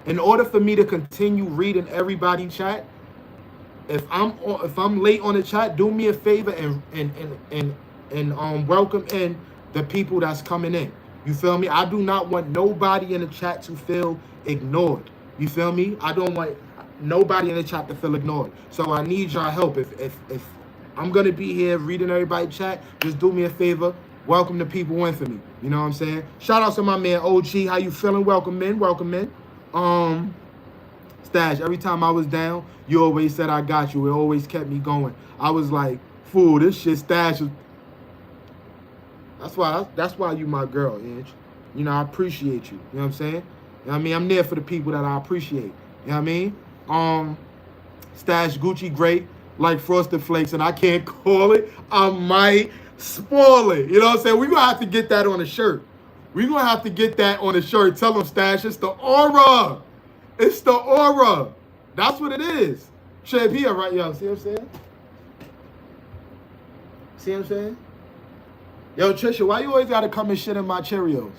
[SPEAKER 1] In order for me to continue reading everybody chat, if I'm late on the chat, do me a favor and welcome in the people that's coming in. You feel me? I do not want nobody in the chat to feel ignored. You feel me? I don't want nobody in the chat to feel ignored. So I need y'all help. If I'm gonna be here reading everybody's chat, just do me a favor. Welcome the people in for me. You know what I'm saying? Shout out to my man OG. How you feeling? Welcome in. Stash, every time I was down, you always said I got you. It always kept me going. I was like, fool, this shit Stash is. That's why you my girl, Inch. I appreciate you. You know what I'm saying? You know what I mean? I'm there for the people that I appreciate. You know what I mean? Stash Gucci great, like Frosted Flakes, and I can't call it. I might spoil it. You know what I'm saying? We're going to have to get that on a shirt. Tell them, Stash, it's the aura. It's the aura. That's what it is. Chip here, right, yo? See what I'm saying? Yo, Trisha, why you always gotta come and shit in my Cheerios?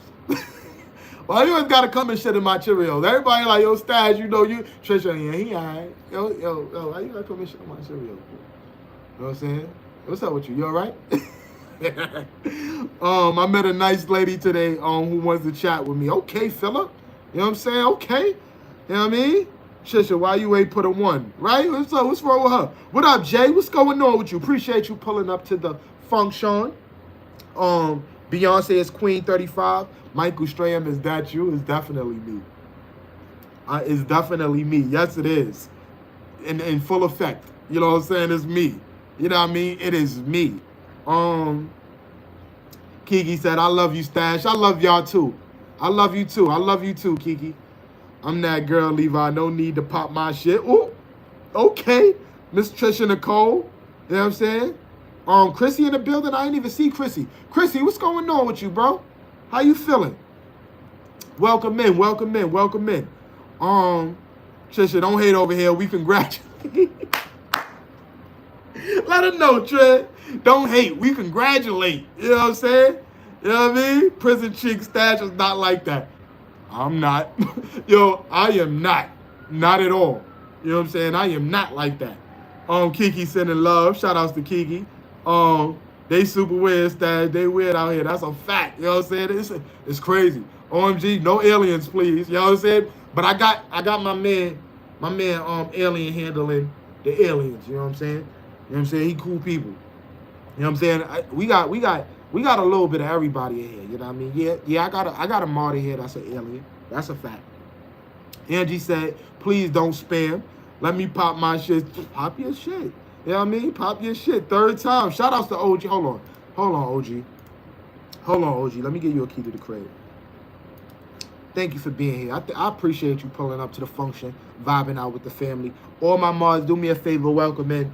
[SPEAKER 1] Why you always gotta come and shit in my Cheerios? Everybody like, yo, Stash, you. Trisha, yeah, he all right. Yo, why you gotta come and shit in my Cheerios? You know what I'm saying? What's up with you? You all right? I met a nice lady today who wants to chat with me. Okay, Philip. You know what I'm saying? Okay. You know what I mean? Trisha, why you ain't put a 1? Right? What's up? What's wrong with her? What up, Jay? What's going on with you? Appreciate you pulling up to the function. Beyonce is Queen 35. Michael Strahan, is that you? It's definitely me. It's definitely me. Yes, it is. In full effect. You know what I'm saying? It's me. You know what I mean? It is me. Kiki said, I love you, Stash. I love y'all too. I love you too, Kiki. I'm that girl, Levi. No need to pop my shit. Ooh, okay. Miss Trisha Nicole. You know what I'm saying? Chrissy in the building. I ain't even see Chrissy. Chrissy, what's going on with you, bro? How you feeling? Welcome in. Trisha, don't hate over here. We congratulate. Let her know, Trey. Don't hate. We congratulate. You know what I'm saying? You know what I mean? Prison chick Stash is not like that. I'm not. Yo, I am not. Not at all. You know what I'm saying? I am not like that. Kiki sending love. Shout outs to Kiki. They super weird, Stash. They weird out here. That's a fact. You know what I'm saying? It's crazy. OMG, no aliens, please. You know what I'm saying? But I got my man, alien handling the aliens. You know what I'm saying? You know what I'm saying? He cool people. You know what I'm saying? We got a little bit of everybody in here. You know what I mean? Yeah. I got a Marty here. That's an alien. That's a fact. Angie said, please don't spam. Let me pop my shit. Pop your shit. You know what I mean? Pop your shit. Third time. Shout outs to OG. Hold on, OG. Let me give you a key to the crib. Thank you for being here. I appreciate you pulling up to the function, vibing out with the family. All my mods, do me a favor, welcome in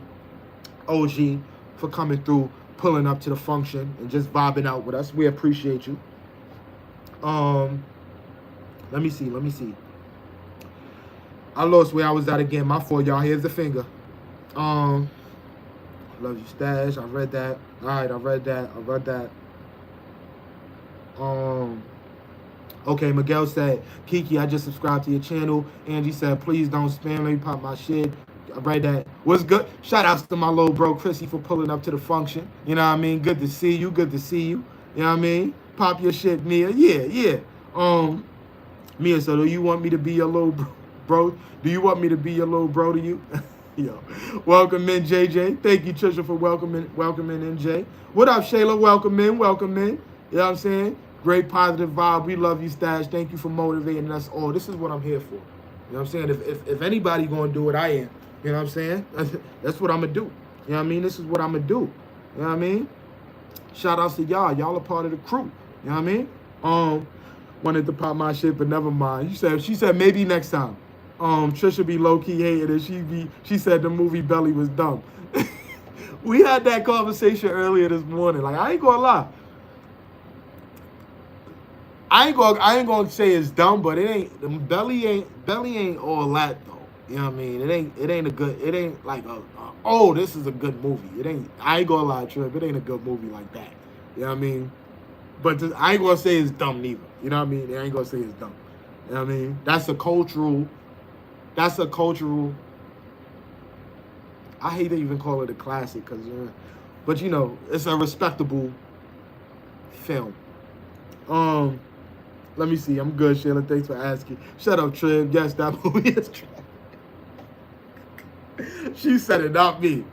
[SPEAKER 1] OG for coming through, pulling up to the function, and just vibing out with us. We appreciate you. Let me see. I lost where I was at again. My fault, y'all. Here's the finger. Love you, Stash. I read that. All right, I read that. Okay, Miguel said, Kiki, I just subscribed to your channel. Angie said, please don't spam. Let me pop my shit. I read that. What's good? Shout outs to my little bro, Chrissy, for pulling up to the function. You know what I mean? Good to see you. You know what I mean? Pop your shit, Mia. Yeah. Mia, so do you want me to be your little bro? Do you want me to be your little bro to you? Yo, welcome in, JJ. Thank you, Trisha, for welcoming MJ. What up, Shayla? Welcome in. You know what I'm saying? Great positive vibe. We love you, Stash. Thank you for motivating us all. This is what I'm here for. You know what I'm saying? If anybody gonna do it, I am. You know what I'm saying? That's what I'm gonna do. You know what I mean? This is what I'm gonna do. You know what I mean? Shout outs to y'all. Y'all are part of the crew. You know what I mean? Wanted to pop my shit, but never mind. She said maybe next time. Trisha be low-key hating and she said the movie Belly was dumb. We had that conversation earlier this morning. Like, I ain't gonna lie. I ain't gonna say it's dumb, but Belly ain't all that though. You know what I mean? It ain't like oh, this is a good movie. I ain't gonna lie, Trip. It ain't a good movie like that. You know what I mean? But I ain't gonna say it's dumb neither. You know what I mean? I ain't gonna say it's dumb. You know what I mean? That's a cultural, I hate to even call it a classic, but you know, it's a respectable film. Let me see. I'm good, Sheila. Thanks for asking. Shut up, Trib. Yes, that movie is trash. She said it, not me.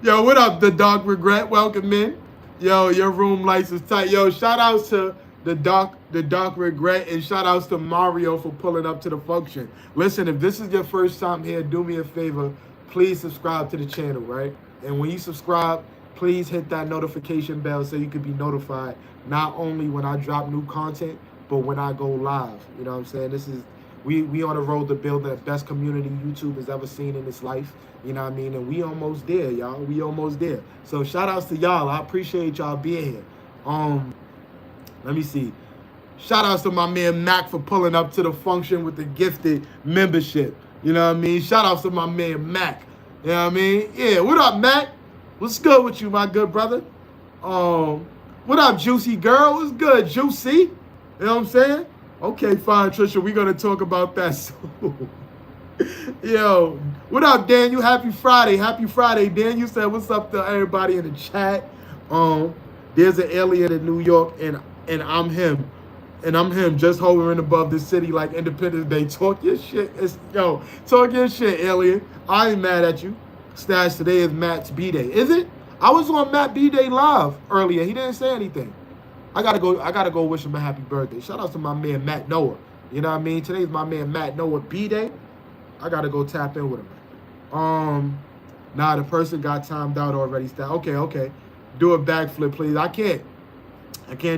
[SPEAKER 1] Yo, what up, The Dark Regret? Welcome in. Yo, your room lights is tight. Yo, shout outs to The Dark Regret, and shout outs to Mario for pulling up to the function. Listen, if this is your first time here, do me a favor. Please subscribe to the channel, right? And when you subscribe, please hit that notification bell so you can be notified not only when I drop new content, but when I go live. You know what I'm saying? We on the road to build the best community YouTube has ever seen in its life. You know what I mean? And we almost there, y'all. We almost there. So shout outs to y'all. I appreciate y'all being here. Let me see. Shout outs to my man Mac for pulling up to the function with the gifted membership. You know what I mean? Shout outs to my man Mac. You know what I mean? Yeah, what up, Mac? What's good with you, my good brother? What up, Juicy Girl? What's good, Juicy? You know what I'm saying? Okay, fine, Trisha. We're going to talk about that soon. Yo, what up, Daniel? Happy Friday. Happy Friday, Daniel. Said what's up to everybody in the chat. There's an alien in New York, and I'm him. And I'm him just hovering above the city like Independence Day. Talk your shit. Talk your shit, alien. I ain't mad at you. Stash, today is Matt's B-Day. Is it? I was on Matt B-Day live earlier. He didn't say anything. I gotta go wish him a happy birthday. Shout out to my man Matt Noah. You know what I mean? Today's my man Matt Noah B-Day. I gotta go tap in with him. Nah, the person got timed out already. Okay. Do a backflip, please. I can't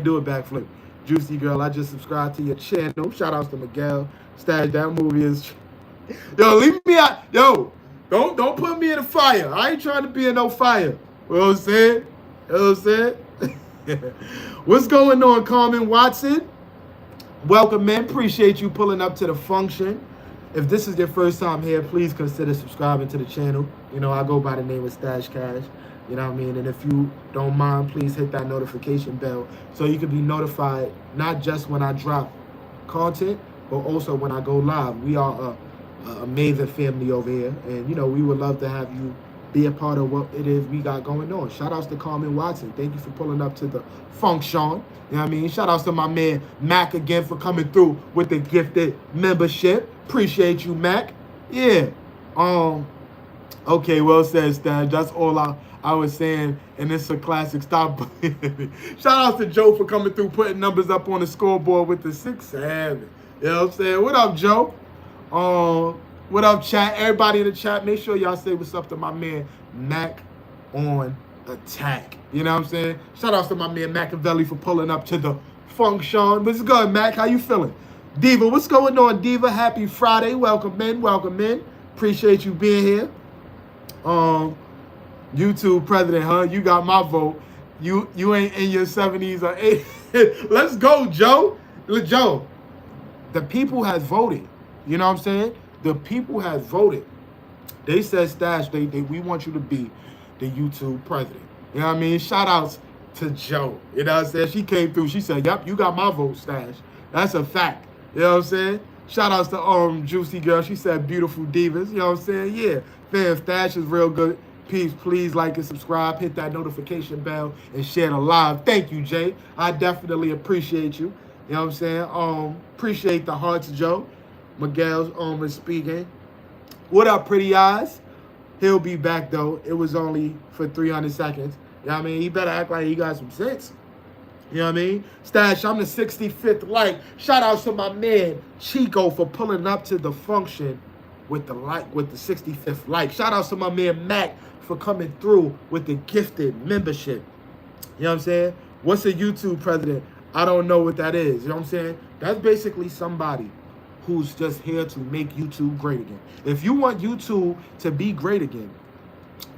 [SPEAKER 1] do a backflip. Juicy Girl, I just subscribed to your channel. Shout outs to Miguel. Stash, that movie is... Yo, leave me out. Yo, don't put me in the fire. I ain't trying to be in no fire. You know what I'm saying? What's going on, Carmen Watson? Welcome, man. Appreciate you pulling up to the function. If this is your first time here, please consider subscribing to the channel. You know, I go by the name of Stash Cash. You know what I mean? And if you don't mind, please hit that notification bell so you can be notified not just when I drop content, but also when I go live. We are a amazing family over here. And, you know, we would love to have you be a part of what it is we got going on. Shout outs to Carmen Watson. Thank you for pulling up to the function. You know what I mean? Shout outs to my man Mac again for coming through with the gifted membership. Appreciate you, Mac. Yeah. Okay, well said, Stan. That's all I was saying, and it's a classic. Stop believing me. Shout out to Joe for coming through, putting numbers up on the scoreboard with the 6-7. You know what I'm saying? What up, Joe? What up, chat? Everybody in the chat, make sure y'all say what's up to my man Mac on attack. You know what I'm saying? Shout out to my man Machiavelli for pulling up to the function. What's good, Mac? How you feeling? Diva, what's going on, Diva? Happy Friday. Welcome in. Welcome in. Appreciate you being here. YouTube president, huh? You got my vote. You ain't in your 70s or 80s. Let's go, Joe. Joe, the people has voted. You know what I'm saying? The people has voted. They said, Stash, we want you to be the YouTube president. You know what I mean? Shout outs to Joe. You know what I'm saying? She came through. She said, yep, you got my vote, Stash. That's a fact. You know what I'm saying? Shout outs to Juicy Girl. She said beautiful divas. You know what I'm saying? Yeah. Fam, Stash is real good. Please like and subscribe. Hit that notification bell and share the live. Thank you, Jay. I definitely appreciate you. You know what I'm saying? Appreciate the hearts, Joe. Miguel's is speaking. What up, pretty eyes? He'll be back, though. It was only for 300 seconds. You know what I mean? He better act like he got some sense. You know what I mean? Stash, I'm the 65th like. Shout out to my man Chico for pulling up to the function with the 65th like. Shout out to my man Mac for coming through with the gifted membership. You know what I'm saying? What's a YouTube president? I don't know what that is. You know what I'm saying? That's basically somebody who's just here to make YouTube great again. If you want YouTube to be great again,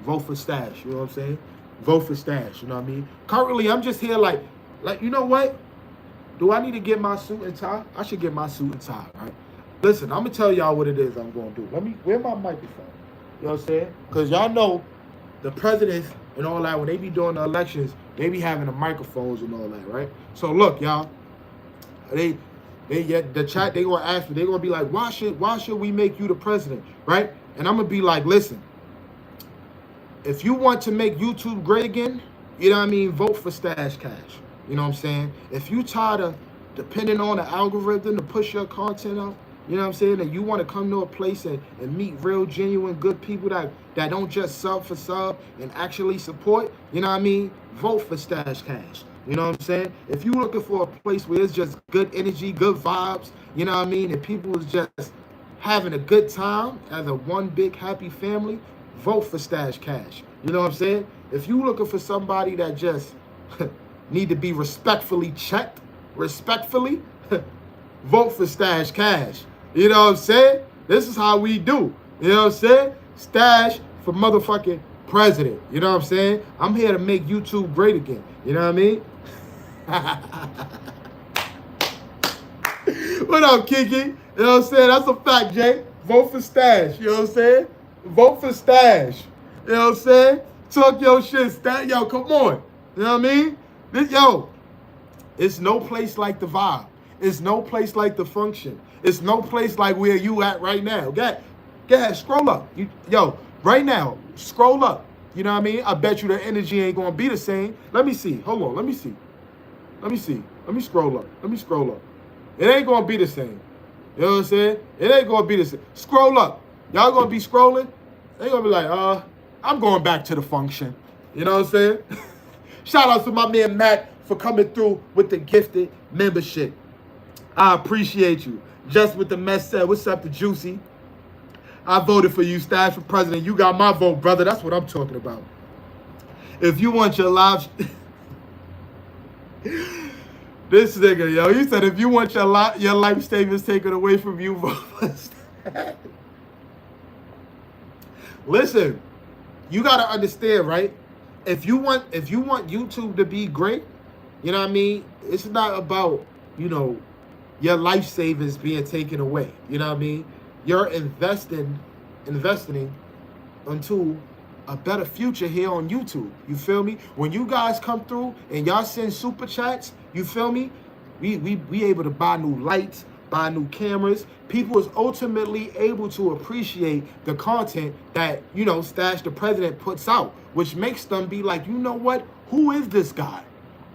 [SPEAKER 1] vote for Stash. You know what I'm saying? Vote for Stash. You know what I mean? Currently, I'm just here like, you know what? Do I need to get my suit and tie? I should get my suit and tie, right? Listen, I'm going to tell y'all what it is I'm going to do. Where my microphone? You know what I'm saying? Because y'all know the presidents and all that, when they be doing the elections, they be having the microphones and all that, right? So look, y'all, the chat, they gonna ask me, they gonna be like, why should we make you the president, right? And I'm gonna be like, listen, if you want to make YouTube great again, you know what I mean, vote for Stash Cash. You know what I'm saying? If you tired of depending on the algorithm to push your content out, you know what I'm saying, and you want to come to a place and meet real, genuine, good people that don't just sub for sub and actually support, you know what I mean, vote for Stash Cash. You know what I'm saying? If you're looking for a place where it's just good energy, good vibes, you know what I mean, and people is just having a good time as a one big happy family, vote for Stash Cash. You know what I'm saying? If you're looking for somebody that just need to be respectfully checked, vote for Stash Cash. You know what I'm saying? This is how we do. You know what I'm saying? Stash for motherfucking president. You know what I'm saying? I'm here to make YouTube great again. You know what I mean? What up, Kiki? You know what I'm saying? That's a fact, Jay. Vote for Stash. You know what I'm saying? Vote for Stash. You know what I'm saying? Talk your shit, Stash. Yo, come on. You know what I mean? It's no place like the vibe. It's no place like the function. It's no place like where you at right now. Go ahead, scroll up. Right now, scroll up. You know what I mean? I bet you the energy ain't going to be the same. Let me see. Hold on. Let me see. Let me scroll up. It ain't going to be the same. You know what I'm saying? It ain't going to be the same. Scroll up. Y'all going to be scrolling? They going to be like, I'm going back to the function. You know what I'm saying? Shout out to my man Matt for coming through with the gifted membership. I appreciate you. Just with the mess said, what's up to Juicy? I voted for you, Stash, for president. You got my vote, brother. That's what I'm talking about. If you want your live... This nigga, yo, he said if you want your life savings taken away from you, vote for Stash. Listen, you got to understand, right? If you want YouTube to be great, you know what I mean? It's not about, your life savings being taken away. You know what I mean? You're investing into a better future here on YouTube. You feel me? When you guys come through and y'all send super chats, you feel me? We able to buy new lights, buy new cameras. People is ultimately able to appreciate the content that, Stash the President puts out, which makes them be like, you know what? Who is this guy?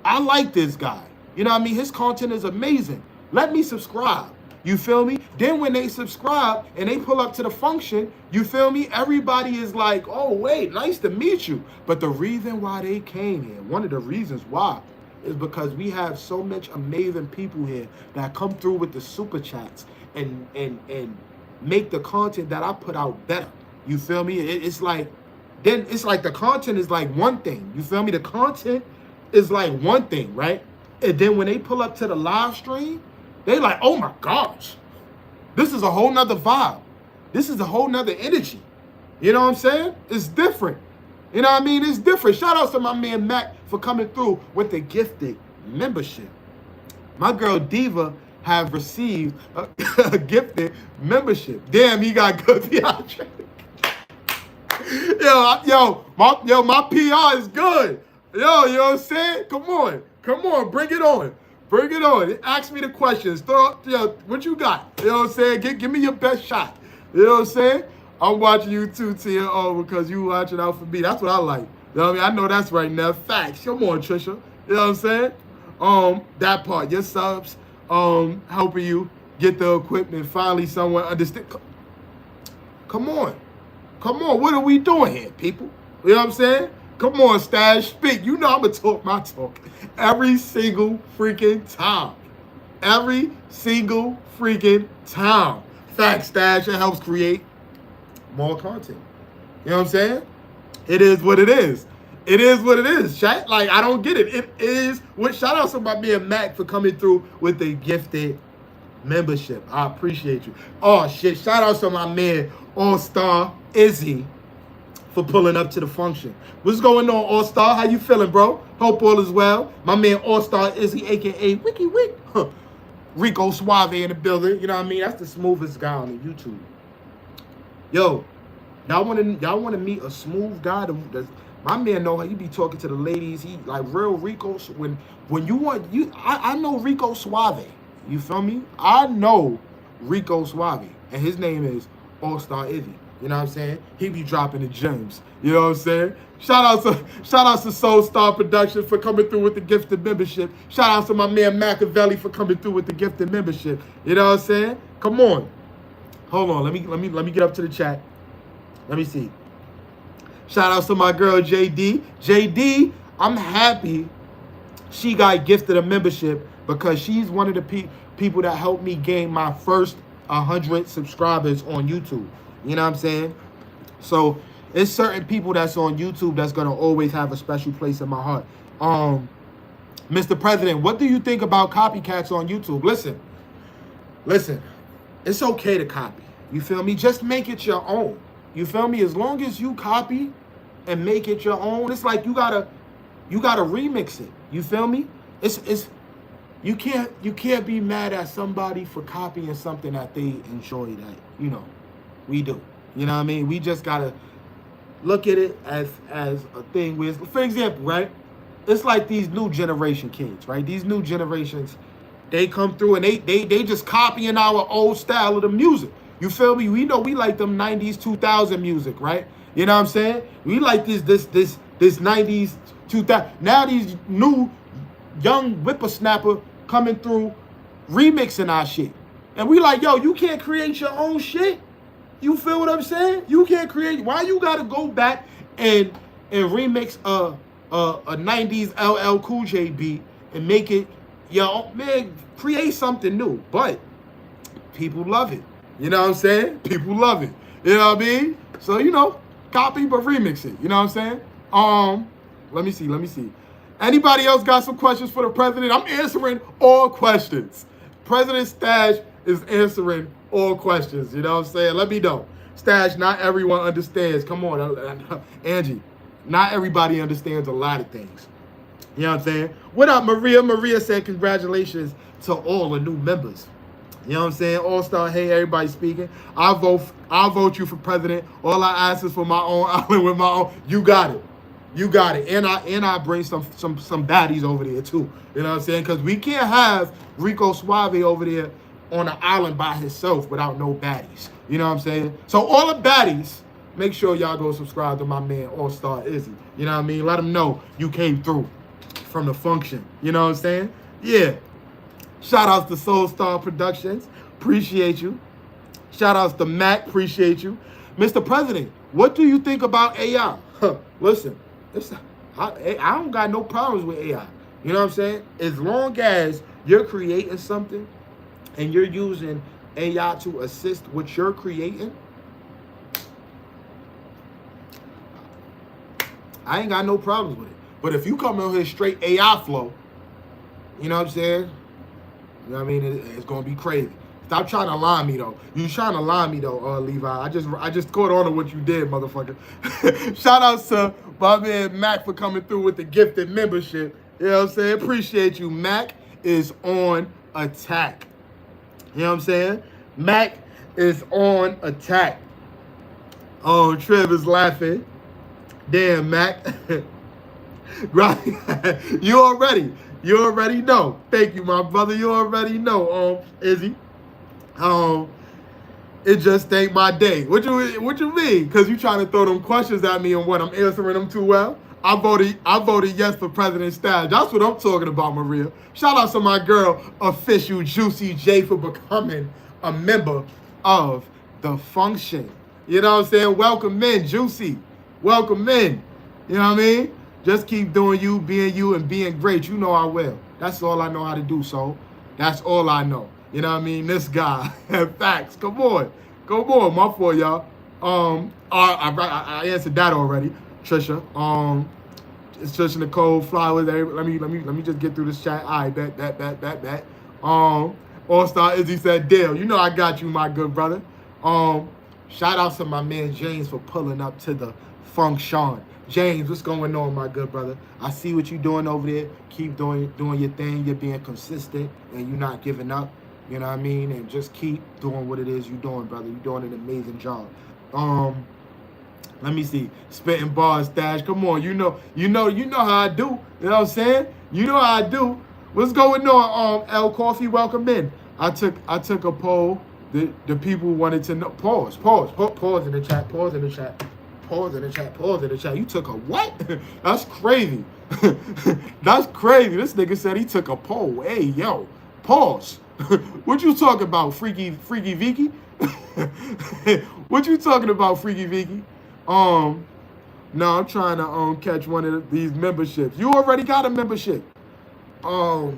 [SPEAKER 1] I like this guy. You know what I mean? His content is amazing. Let me subscribe. You feel me? Then when they subscribe and they pull up to the function, you feel me? Everybody is like, oh, wait, nice to meet you. But the reason why they came here, one of the reasons why, is because we have so much amazing people here that come through with the super chats and make the content that I put out better. You feel me? It's like the content is like one thing. You feel me? The content is like one thing, right? And then when they pull up to the live stream, they like, oh my gosh, this is a whole nother vibe. This is a whole nother energy. You know what I'm saying? It's different. You know what I mean? It's different. Shout out to my man Mac for coming through with the gifted membership. My girl Diva have received a gifted membership. Damn, he got good PR. My PR is good. You know what I'm saying? Come on, bring it on. Bring it on. Ask me the questions. What you got? You know what I'm saying? Give me your best shot. You know what I'm saying? I'm watching you too, TNO, because you watching out for me. That's what I like. You know what I mean? I know that's right now. Facts. Come on, Trisha. You know what I'm saying? That part. Your subs, helping you get the equipment. Finally, someone understand. Come on. What are we doing here, people? You know what I'm saying? Come on, Stash, speak. You know I'm going to talk my talk every single freaking time. Every single freaking time. Facts, Stash. It helps create more content. You know what I'm saying? It is what it is. It is what it is, chat. Like, I don't get it. It is what. Shout out to my man Mac for coming through with the gifted membership. I appreciate you. Oh, shit. Shout out to my man All-Star Izzy for pulling up to the function. What's going on, All-Star? How you feeling, bro? Hope all is well. My man All-Star Izzy, a.k.a. Wiki Wick. Rico Suave in the building. You know what I mean? That's the smoothest guy on the YouTube. Yo, y'all want to meet a smooth guy? My man know how you be talking to the ladies. He like real Rico. When you want I know Rico Suave. You feel me? I know Rico Suave, and his name is All-Star Izzy. You know what I'm saying? He be dropping the gems. You know what I'm saying? Shout out to Soul Star Production for coming through with the gifted membership. Shout out to my man Machiavelli for coming through with the gifted membership. You know what I'm saying? Come on. Hold on, let me get up to the chat. Let me see. Shout out to my girl JD. JD, I'm happy she got gifted a membership because she's one of the people that helped me gain my first 100 subscribers on YouTube. You know what I'm saying? So it's certain people that's on YouTube that's gonna always have a special place in my heart. Mr. President, what do you think about copycats on YouTube? Listen. It's okay to copy. You feel me? Just make it your own. You feel me? As long as you copy and make it your own, it's like you gotta remix it. You feel me? You can't be mad at somebody for copying something that they enjoy that, we do. You know what I mean? We just gotta look at it as a thing where, for example, right? It's like these new generation kids, right? These new generations, they come through and they just copying our old style of the music. You feel me? We know we like them 90s, 2000 music, right? You know what I'm saying? We like this 90s, 2000. Now these new young whippersnapper coming through remixing our shit. And we like, yo, you can't create your own shit. You feel what I'm saying? You can't create. Why you gotta go back and remix a 90s LL Cool J beat and make it, man, create something new. But people love it. You know what I'm saying? People love it. You know what I mean? So, copy but remix it. You know what I'm saying? Let me see. Anybody else got some questions for the president? I'm answering all questions. President Stash is answering all questions. You know what I'm saying? Let me know. Stash, not everyone understands. Come on, Angie. Not everybody understands a lot of things. You know what I'm saying? What up, Maria? Maria said congratulations to all the new members. You know what I'm saying? All-Star, hey, everybody speaking. I'll vote you for president. All I ask is for my own island with my own. You got it. You got it. And I bring some baddies over there too. You know what I'm saying? Because we can't have Rico Suave over there on an island by himself without no baddies. You know what I'm saying? So all the baddies, make sure y'all go subscribe to my man All-Star Izzy. You know what I mean? Let him know you came through from the function. You know what I'm saying? Yeah. Shout outs to Soul Star Productions. Appreciate you. Shout outs to Mac. Appreciate you. Mr. President, what do you think about AI? Listen, I don't got no problems with AI. You know what I'm saying? As long as you're creating something and you're using AI to assist what you're creating, I ain't got no problems with it. But if you come in here straight AI flow, you know what I'm saying? You know what I mean? It's going to be crazy. Stop trying to lie me, though. You trying to lie me, though, Levi. I just caught on to what you did, motherfucker. Shout out to my man Mac for coming through with the gifted membership. You know what I'm saying? Appreciate you. Mac is on attack. You know what I'm saying? Mac is on attack. Oh, Trev is laughing. Damn, Mac. You already know. Thank you, my brother. You already know, Izzy. It just ain't my day. What you mean? Because you trying to throw them questions at me and what, I'm answering them too well? I voted yes for President Stash. That's what I'm talking about, Maria. Shout out to my girl, Official Juicy J, for becoming a member of the function. You know what I'm saying? Welcome in, Juicy. Welcome in. You know what I mean? Just keep doing you, and being great. You know I will. That's all I know how to do, so that's all I know. You know what I mean? This guy. Facts. Come on. My fault, y'all. I answered that already. Trisha. It's Trisha Nicole Flowers. Let me just get through this chat. All right, bet. All-Star Izzy said, Dale, you know I got you, my good brother. Shout out to my man James for pulling up to the function. James, what's going on, my good brother? I see what you're doing over there. Keep doing your thing. You're being consistent and you're not giving up. You know what I mean? And just keep doing what it is you're doing, brother. You're doing an amazing job. Let me see. Spitting bars, Stash. Come on. You know how I do. You know what I'm saying? You know how I do. What's going on? L Coffee, welcome in. I took a poll. The people wanted to know. Pause in the chat. Pause in the chat. You took a what? That's crazy. That's crazy. This nigga said he took a poll. Hey, yo, pause. What you talking about, Freaky Vicky? What you talking about, Freaky Vicky? No, I'm trying to catch one of these memberships. You already got a membership. Let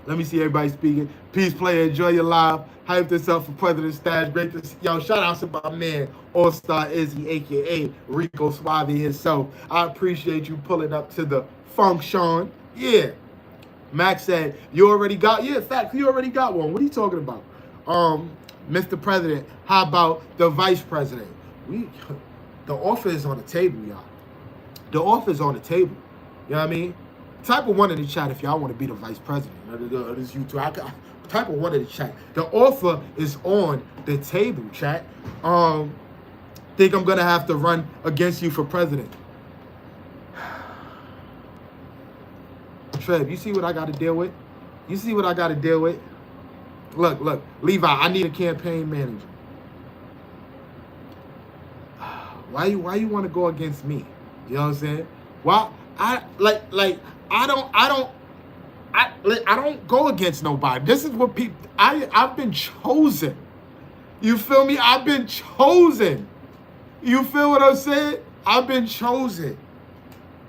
[SPEAKER 1] me see everybody speaking. Peace, player. Enjoy your live. Hype this up for President Stash. Great to see. Yo, shout out to my man, All-Star Izzy, a.k.a. Rico Suave himself. I appreciate you pulling up to the function. Yeah. Max said, you already got, yeah, fact, you already got one. What are you talking about? Mr. President, how about the Vice President? The offer is on the table, y'all. The offer is on the table. You know what I mean? Type of one in the chat if y'all want to be the Vice President. This YouTube. Type of one in the chat. The offer is on the table, chat. Think I'm gonna have to run against you for president. Trev, you see what I got to deal with? Look, Levi, I need a campaign manager. Why you want to go against me? You know what I'm saying? Why I don't go against nobody. This is what people. I've been chosen. You feel me? I've been chosen. You feel what I'm saying? I've been chosen.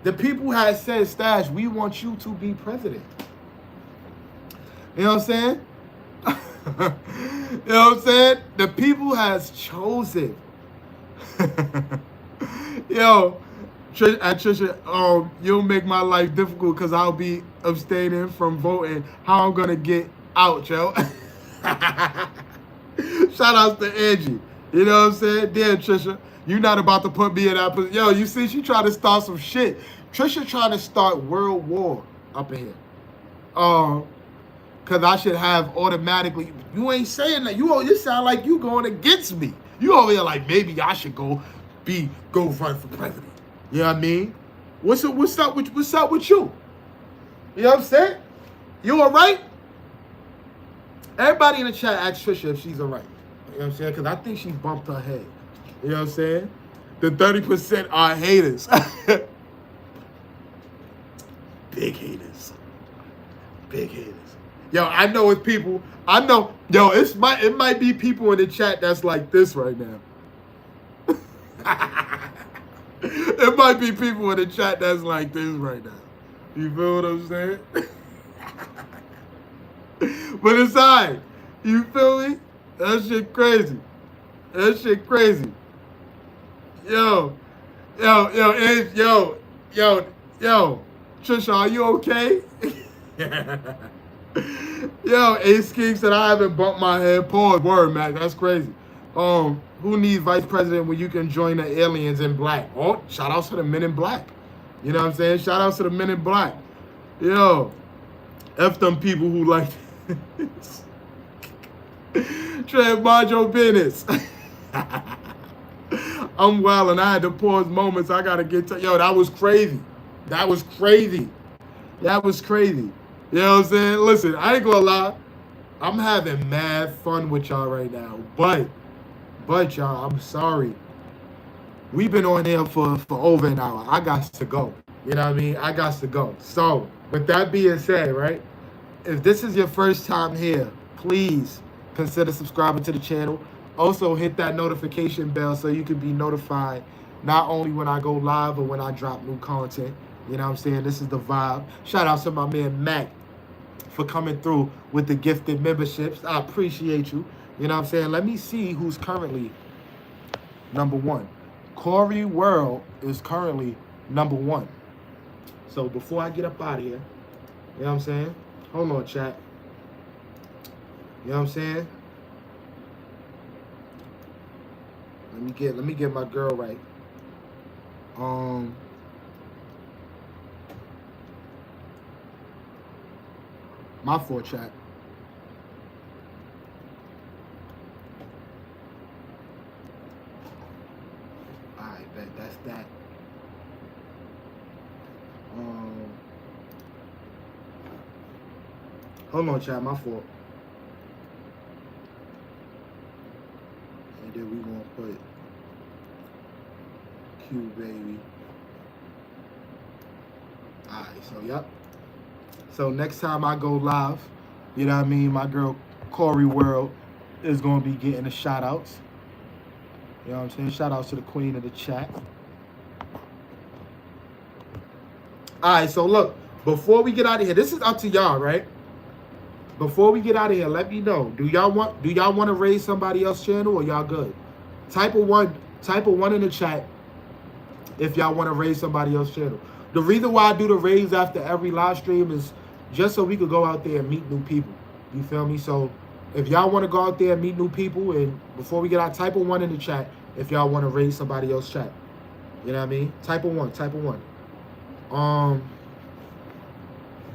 [SPEAKER 1] The people had said, Stash, we want you to be president. You know what I'm saying? You know what I'm saying? The people has chosen. Yo, Trisha, you'll make my life difficult because I'll be abstaining from voting. How I'm gonna get out, yo? Shout out to Angie. You know what I'm saying? Damn, Trisha, you're not about to put me in that position. Yo, you see, she trying to start some shit. Trisha trying to start World War up in here. Cause I should have automatically. You ain't saying that. You sound like you going against me. You over here like maybe I should go run for president. You know what I mean? What's up with you? You know what I'm saying? You all right? Everybody in the chat asked Trisha if she's alright. You know what I'm saying? Because I think she bumped her head. You know what I'm saying? The 30% are haters. Big haters. Big haters. Yo, I know it's people. I know. Yo, it might be people in the chat that's like this right now. It might be people in the chat that's like this right now. You feel what I'm saying? But it's alright. You feel me? That shit crazy. That shit crazy. Yo. Trisha, are you okay? Yo, Ace King said I haven't bumped my head. Pause. Word, Mac. That's crazy. Who needs vice president when you can join the aliens in black? Oh, shout outs to the men in black. You know what I'm saying? Shout outs to the men in black. Yo, F them people who like this. Trey, mind your business. I'm wild and I had to pause moments. I gotta get to yo, that was crazy. That was crazy. That was crazy. You know what I'm saying? Listen, I ain't gonna lie. I'm having mad fun with y'all right now. But y'all, I'm sorry. We've been on here for over an hour. I got to go. You know what I mean? I got to go. So, with that being said, right? If this is your first time here, please consider subscribing to the channel. Also, hit that notification bell so you can be notified not only when I go live, but when I drop new content. You know what I'm saying? This is the vibe. Shout out to my man, Mac, for coming through with the gifted memberships. I appreciate you. You know what I'm saying? Let me see who's currently number one. Corey World is currently number one. So before I get up out of here, you know what I'm saying? Hold on, chat. You know what I'm saying? Let me get my girl right. My fault, chat. Alright, bet that's that. Hold on, chat, my fault. And then we gonna put Q baby. Alright, so yep. So next time I go live, you know what I mean, my girl Corey World is gonna be getting the shout outs. You know what I'm saying? Shout outs to the queen of the chat. Alright, so look, before we get out of here, this is up to y'all, right? Before we get out of here, let me know. Do y'all want to raise somebody else's channel or y'all good? Type a one in the chat if y'all want to raise somebody else's channel. The reason why I do the raise after every live stream is just so we could go out there and meet new people. You feel me? So if y'all want to go out there and meet new people, and before we get out, type a one in the chat if y'all want to raise somebody else's chat. You know what I mean? Type a one.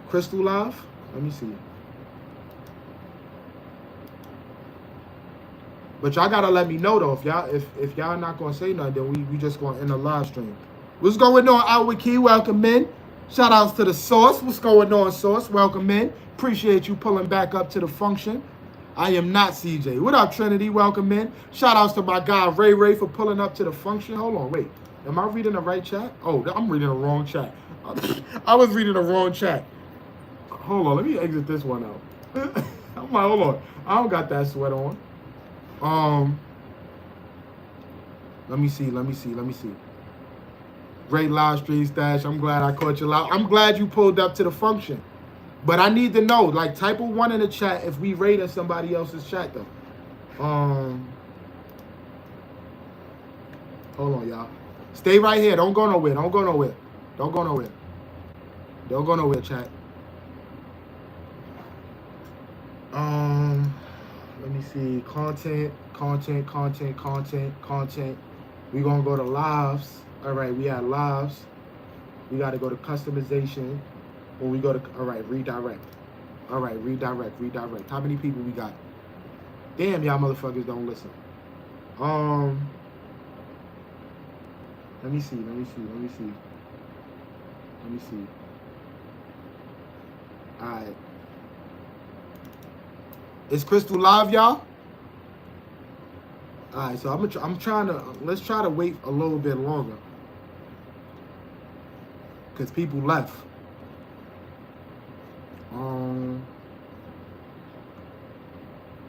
[SPEAKER 1] Crystal Live? Let me see. But y'all gotta let me know though. If y'all not gonna say nothing, then we just gonna end the live stream. What's going on, Outward Key? Welcome in. Shout outs to the Source. What's going on, Source? Welcome in. Appreciate you pulling back up to the function. I am not CJ. What up, Trinity? Welcome in. Shout outs to my guy Ray for pulling up to the function. Hold on, wait. Am I reading the right chat? Oh, I'm reading the wrong chat. I was reading the wrong chat. Hold on, let me exit this one out. I'm like, hold on. I don't got that sweat on. Let me see. Great live stream stash. I'm glad I caught you live. I'm glad you pulled up to the function. But I need to know, like, type a one in the chat if we rated somebody else's chat though. Hold on, y'all. Stay right here. Don't go nowhere, chat. Let me see. Content. We're gonna go to lives. All right, we had lives. We gotta go to customization. When we go to redirect. All right, redirect. How many people we got? Damn, y'all motherfuckers don't listen. Let me see. All right. Is Crystal live, y'all? All right, so I'm trying to let's try to wait a little bit longer because people left.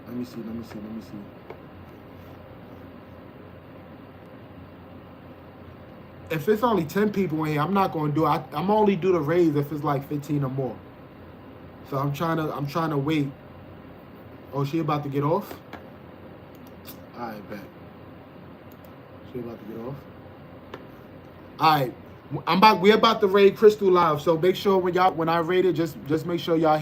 [SPEAKER 1] Let me see. If it's only 10 people in here, I'm not gonna do it. I'm only do the raise if it's like 15 or more. So I'm trying to wait. Oh, she about to get off? All right, bet. She about to get off. All right, we're about to raid Crystal live. So make sure when I raid it, just make sure y'all